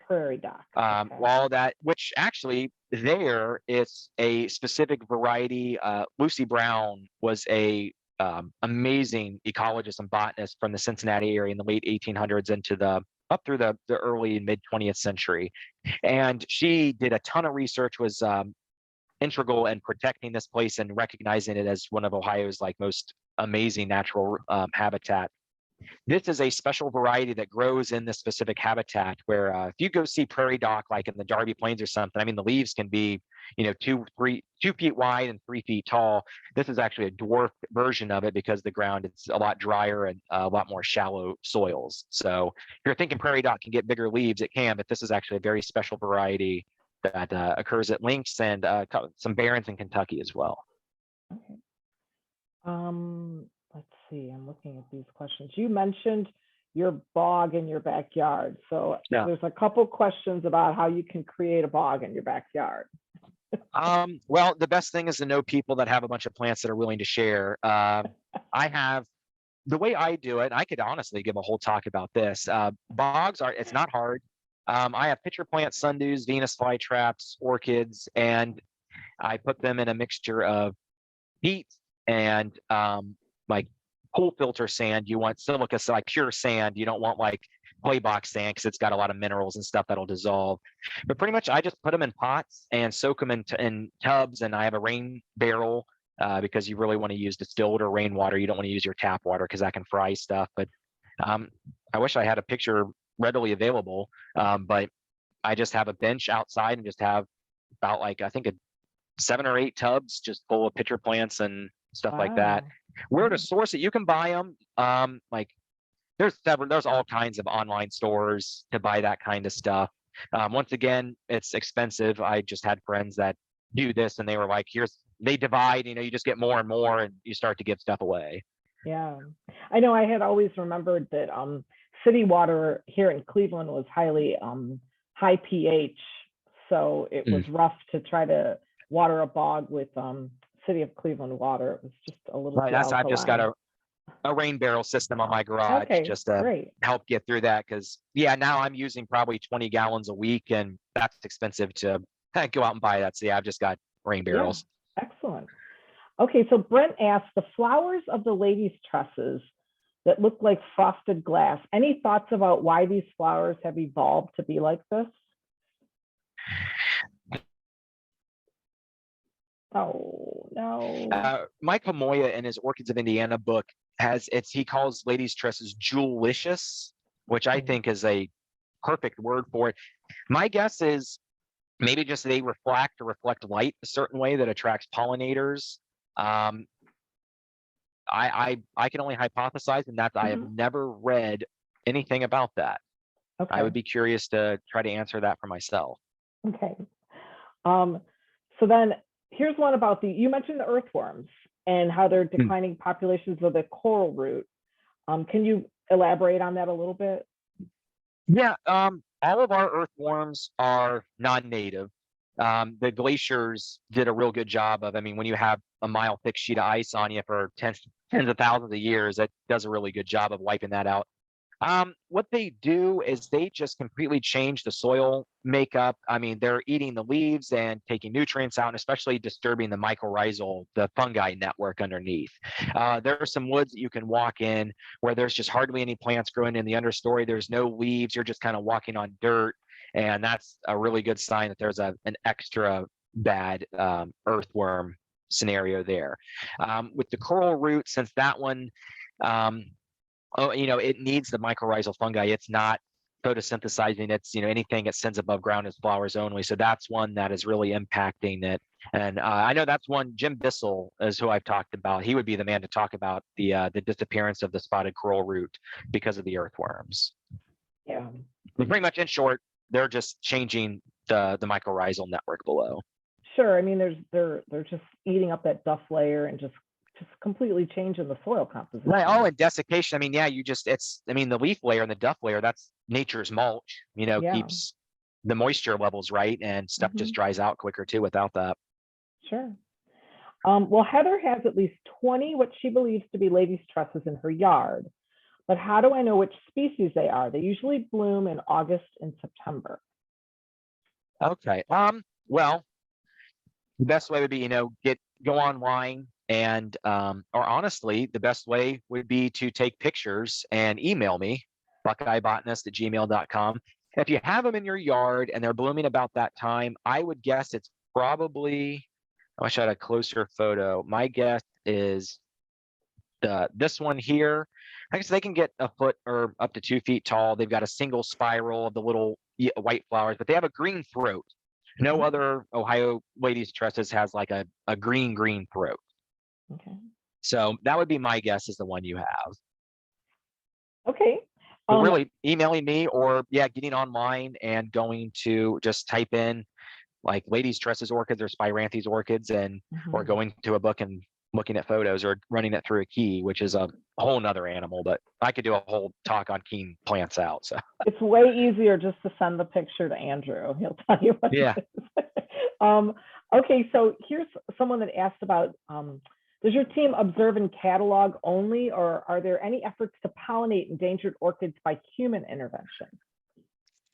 Prairie dock. Okay. All that, which actually there is a specific variety. Lucy Brown was a amazing ecologist and botanist from the Cincinnati area in the late 1800s into the up through the early and mid 20th century, and she did a ton of research. Was integral in protecting this place and recognizing it as one of Ohio's like most amazing natural habitat. This is a special variety that grows in this specific habitat where if you go see prairie dock like in the Darby Plains or something, I mean the leaves can be 2 feet wide and 3 feet tall. This is actually a dwarf version of it because the ground is a lot drier and a lot more shallow soils. So if you're thinking prairie dock can get bigger leaves, it can, but this is actually a very special variety that occurs at Lynx and some barrens in Kentucky as well. Okay. Let's see, I'm looking at these questions. You mentioned your bog in your backyard. So Yeah. there's a couple questions about how you can create a bog in your backyard. Well, the best thing is to know people that have a bunch of plants that are willing to share. I have the way I do it, I could honestly give a whole talk about this. Bogs it's not hard. I have pitcher plant sundews, Venus flytraps, orchids, and I put them in a mixture of peat and like pool filter sand. You want silica, so like pure sand. You don't want like clay box sand because it's got a lot of minerals and stuff that'll dissolve. But pretty much I just put them in pots and soak them in tubs, and I have a rain barrel because you really want to use distilled or rainwater. You don't want to use your tap water because that can fry stuff. But I wish I had a picture readily available, but I just have a bench outside and just have about like I think 7 or 8 tubs just full of pitcher plants and stuff like that. Wow. Where to source it? You can buy them. Like there's all kinds of online stores to buy that kind of stuff. Once again, it's expensive. I just had friends that do this and they were like, they divide, you just get more and more and you start to give stuff away. Yeah, I know. I had always remembered that city water here in Cleveland was highly high pH, so it was rough to try to water a bog with city of Cleveland water. It was just a little right. I've just got a rain barrel system on my garage just to help get through that, because now I'm using probably 20 gallons a week and that's expensive to go out and buy that. So I've just got rain barrels. Yeah. Excellent. Okay, so Brent asked, the flowers of the lady's tresses that look like frosted glass, any thoughts about why these flowers have evolved to be like this? Oh, no. Michael Moya in his Orchids of Indiana book he calls ladies' tresses jewellicious, which I think is a perfect word for it. My guess is maybe just they reflect light a certain way that attracts pollinators. I can only hypothesize, and that I have never read anything about that. Okay. I would be curious to try to answer that for myself. Okay. So then here's one about you mentioned the earthworms and how they're declining populations of the coral root. Can you elaborate on that a little bit? Yeah, all of our earthworms are non-native. The glaciers did a real good job of, when you have a mile thick sheet of ice on you for tens of thousands of years, that does a really good job of wiping that out. What they do is they just completely change the soil makeup. They're eating the leaves and taking nutrients out, and especially disturbing the mycorrhizal, the fungi network underneath. There are some woods that you can walk in where there's just hardly any plants growing in the understory. There's no leaves. You're just kind of walking on dirt. And that's a really good sign that there's an extra bad earthworm scenario there. With the coral root, since that one, it needs the mycorrhizal fungi. It's not photosynthesizing. It's, anything it sends above ground is flowers only. So that's one that is really impacting it. And I know that's one. Jim Bissell is who I've talked about. He would be the man to talk about the disappearance of the spotted coral root because of the earthworms. Yeah. Pretty much, in short, they're just changing the mycorrhizal network below. Sure. They're just eating up that duff layer and just completely changing the soil composition. Right. Oh, and desiccation. The leaf layer and the duff layer, that's nature's mulch, keeps the moisture levels right, and stuff just dries out quicker too without that. Sure. Well, Heather has at least 20 what she believes to be ladies' tresses in her yard, but how do I know which species they are? They usually bloom in August and September. Okay. Well, the best way would be, go online and, or honestly, the best way would be to take pictures and email me, buckeyebotanist@gmail.com. If you have them in your yard and they're blooming about that time, I would guess it's probably, I wish I had a closer photo. My guess is this one here. I guess they can get a foot or up to 2 feet tall. They've got a single spiral of the little white flowers, but they have a green throat. No other Ohio ladies tresses has like a green throat. Okay. So that would be my guess is the one you have. Okay. But really emailing me or getting online and going to just type in like ladies tresses orchids or spiranthes orchids and or going to a book and looking at photos or running it through a key, which is a whole nother animal, but I could do a whole talk on keying plants out. So it's way easier just to send the picture to Andrew. He'll tell you what it is. Okay, so here's someone that asked about, does your team observe and catalog only, or are there any efforts to pollinate endangered orchids by human intervention?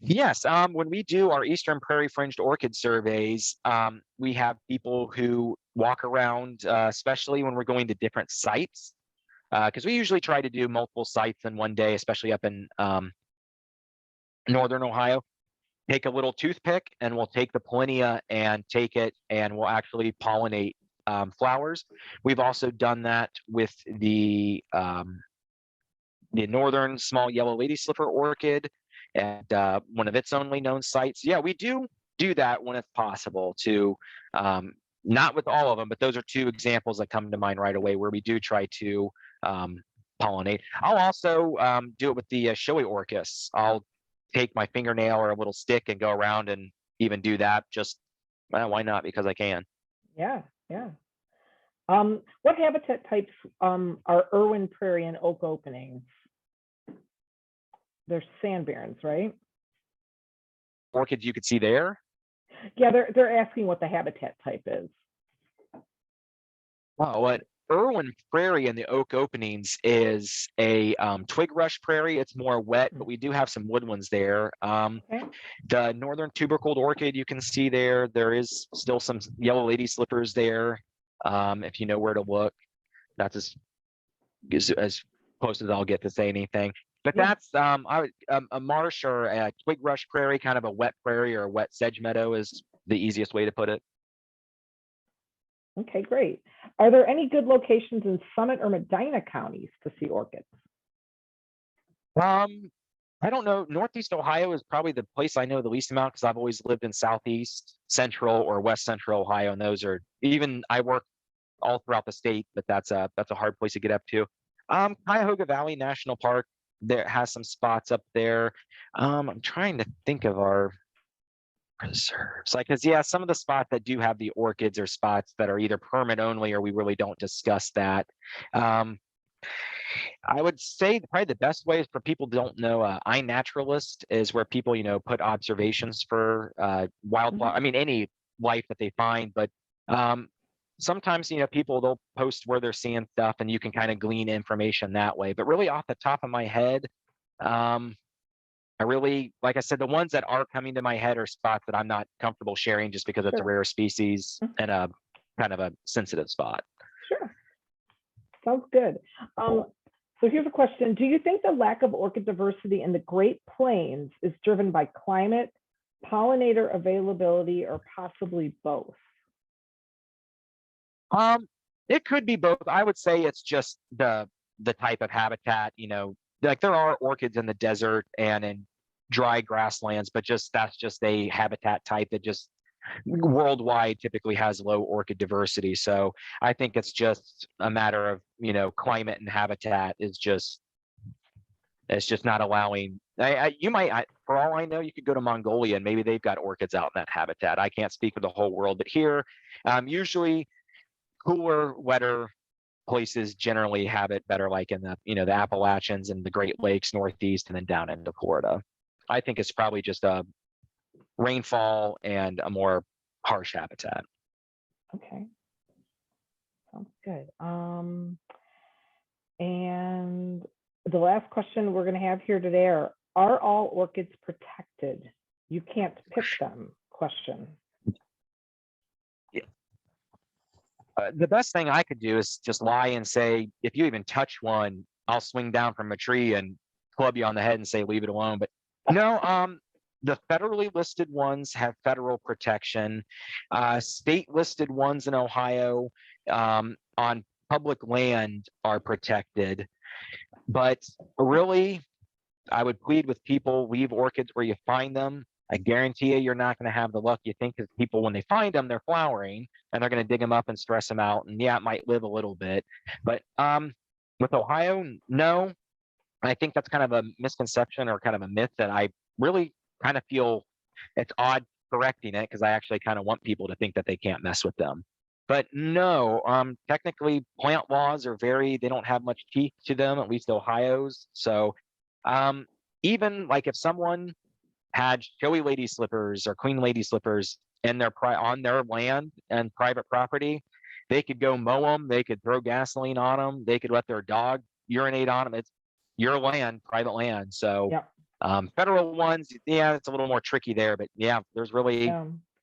Yes, when we do our Eastern Prairie Fringed Orchid surveys, we have people who walk around, especially when we're going to different sites, because we usually try to do multiple sites in one day, especially up in Northern Ohio. Take a little toothpick and we'll take the pollinia and take it and we'll actually pollinate flowers. We've also done that with the Northern Small Yellow Lady Slipper Orchid and one of its only known sites. Yeah, we do that when it's possible to, not with all of them, but those are two examples that come to mind right away where we do try to pollinate. I'll also do it with the showy orchis. I'll take my fingernail or a little stick and go around and even do that. Just why not? Because I can. Yeah. What habitat types are Irwin prairie and oak openings? They're sand barrens, right? Orchids you could see there? Yeah, they're asking what the habitat type is. Oh, what Irwin prairie and the oak openings is a twig rush prairie. It's more wet, but we do have some woodlands there. The northern tubercled orchid you can see there. There is still some yellow lady slippers there. If you know where to look, that's as close as I'll get to say anything. But that's a marsh or a twig rush prairie, kind of a wet prairie or a wet sedge meadow is the easiest way to put it. Okay, great. Are there any good locations in Summit or Medina counties to see orchids? I don't know. Northeast Ohio is probably the place I know the least amount because I've always lived in Southeast, Central, or West Central Ohio, and those are even I work all throughout the state, but that's a hard place to get up to. Cuyahoga Valley National Park there has some spots up there. I'm trying to think of our preserves, like, cause some of the spots that do have the orchids are spots that are either permit only or we really don't discuss that. I would say probably the best way is for people who don't know, iNaturalist is where people, put observations for wildlife. I mean, any life that they find, but sometimes, people, they'll post where they're seeing stuff and you can kind of glean information that way. But really off the top of my head, I really, like I said, the ones that are coming to my head are spots that I'm not comfortable sharing just because it's a rare species and a kind of a sensitive spot. Sure. Sounds good. So here's a question. Do you think the lack of orchid diversity in the Great Plains is driven by climate, pollinator availability, or possibly both? It could be both. I would say it's just the type of habitat, like there are orchids in the desert and in dry grasslands, but that's just a habitat type that just worldwide typically has low orchid diversity. So I think it's just a matter of, climate and habitat it's just not allowing. For all I know, you could go to Mongolia and maybe they've got orchids out in that habitat. I can't speak for the whole world, but here, usually cooler, wetter places generally have it better, like in the the Appalachians and the Great Lakes Northeast and then down into Florida. I think it's probably just a rainfall and a more harsh habitat. Okay, sounds good. And the last question we're going to have here today are all orchids protected? You can't pick them question. The best thing I could do is just lie and say, if you even touch one, I'll swing down from a tree and club you on the head and say, leave it alone. But no, the federally listed ones have federal protection. State listed ones in Ohio on public land are protected. But really, I would plead with people, leave orchids where you find them. I guarantee you, you're not going to have the luck you think, because people, when they find them, they're flowering and they're going to dig them up and stress them out. And yeah, it might live a little bit, but with Ohio, no. I think that's kind of a misconception or kind of a myth that I really kind of feel it's odd correcting it, because I actually kind of want people to think that they can't mess with them. But no, technically plant laws are they don't have much teeth to them, at least Ohio's. So even like if someone had showy lady slippers or queen lady slippers in on their land and private property, they could go mow them, they could throw gasoline on them, they could let their dog urinate on them. It's your land, private land. So federal ones, yeah, it's a little more tricky there, but yeah, there's really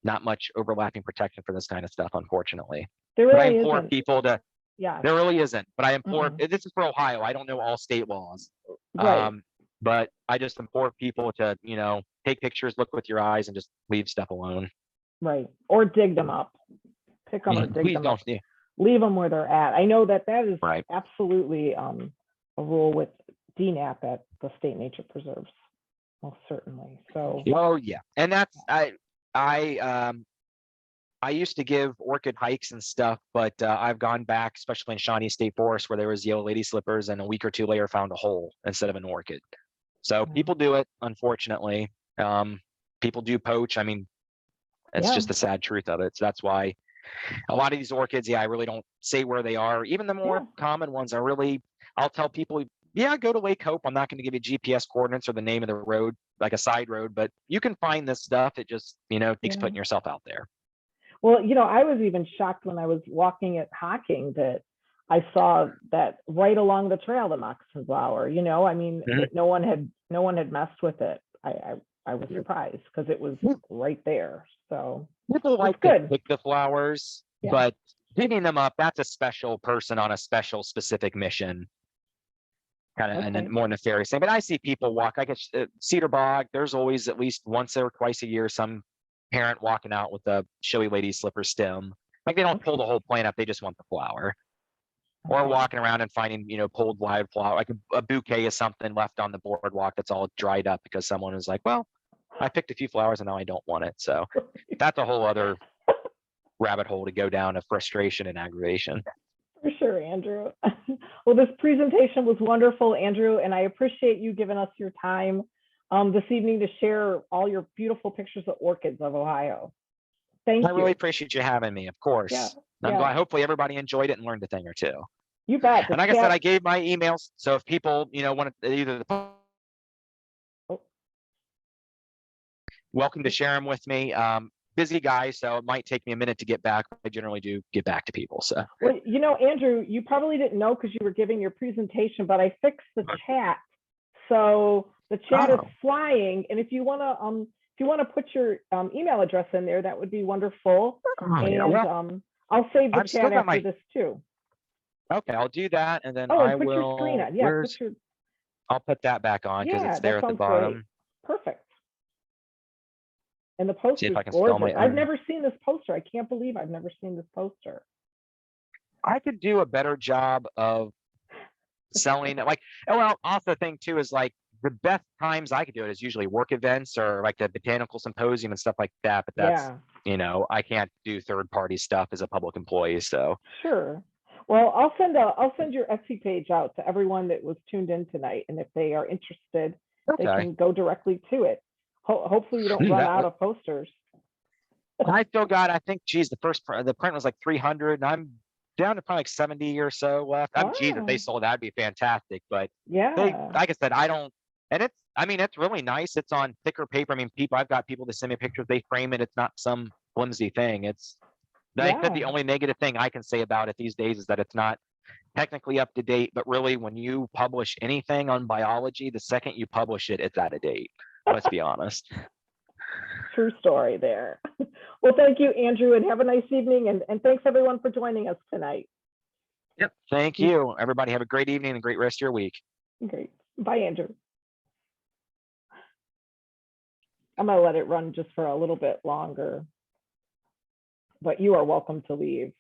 not much overlapping protection for this kind of stuff, unfortunately. There really but I implore isn't. people to there really isn't, but I implore this is for Ohio. I don't know all state laws. Right. But I just implore people to, take pictures, look with your eyes, and just leave stuff alone. Right. Or dig them up. Pick them or dig them up. Yeah. Leave them where they're at. I know that is right. absolutely a rule with DNAP at the state nature preserves. Most certainly. So. Oh yeah, and that's I used to give orchid hikes and stuff, but I've gone back, especially in Shawnee State Forest, where there was yellow lady slippers, and a week or two later found a hole instead of an orchid. So people do it, unfortunately. People do poach. I mean, it's just the sad truth of it. So that's why a lot of these orchids, I really don't say where they are. Even the more common ones are I'll tell people, go to Lake Hope. I'm not going to give you GPS coordinates or the name of the road, like a side road, but you can find this stuff. It just, takes putting yourself out there. Well, I was even shocked when I was walking at Hocking that I saw that right along the trail, the moccasin flower, I mean, no one had messed with it. I was surprised because it was right there. So people like to pick the flowers, but digging them up, that's a special person on a specific mission. Kind of and more nefarious thing. But I see people walk, I guess Cedar Bog, there's always at least once or twice a year some parent walking out with a showy lady slipper stem. Like they don't pull the whole plant up, they just want the flower. Or walking around and finding, pulled live flower, like a bouquet of something left on the boardwalk that's all dried up because someone is like, well, I picked a few flowers and now I don't want it. So that's a whole other rabbit hole to go down of frustration and aggravation. For sure, Andrew. Well, this presentation was wonderful, Andrew, and I appreciate you giving us your time this evening to share all your beautiful pictures of orchids of Ohio. Thank you. I really appreciate you having me, of course. I'm glad. Hopefully everybody enjoyed it and learned a thing or two. You bet. And like I said, I gave my emails. So if people, want to either welcome to share them with me. Busy guy, so it might take me a minute to get back. I generally do get back to people. So, well, Andrew, you probably didn't know because you were giving your presentation, but I fixed the chat, so the chat is flying. And if you want to put your email address in there, that would be wonderful. I'll save the chat after this too. Okay, I'll do that, and then I will. Your screen on. Yeah, I'll put that back on because it's there at the bottom. Great. Perfect. And the poster is gorgeous. I've never seen this poster. I can't believe I've never seen this poster. I could do a better job of selling it. Also the thing too is like the best times I could do it is usually work events or like the botanical symposium and stuff like that. But that's, I can't do third-party stuff as a public employee. So sure. Well, I'll send your Etsy page out to everyone that was tuned in tonight, and if they are interested, they can go directly to it. Hopefully you don't run out of posters. I still got, I think, the print was like 300, and I'm down to probably like 70 or so left. If they sold, that'd be fantastic. But like I said, it's really nice. It's on thicker paper. I mean, I've got people that send me pictures, they frame it. It's not some flimsy thing. I said the only negative thing I can say about it these days is that it's not technically up to date, but really when you publish anything on biology, the second you publish it, it's out of date. Let's be honest. True story there. Well, thank you, Andrew, and have a nice evening. And thanks everyone for joining us tonight. Yep. Thank you. Everybody have a great evening and a great rest of your week. Great. Bye, Andrew. I'm going to let it run just for a little bit longer, but you are welcome to leave.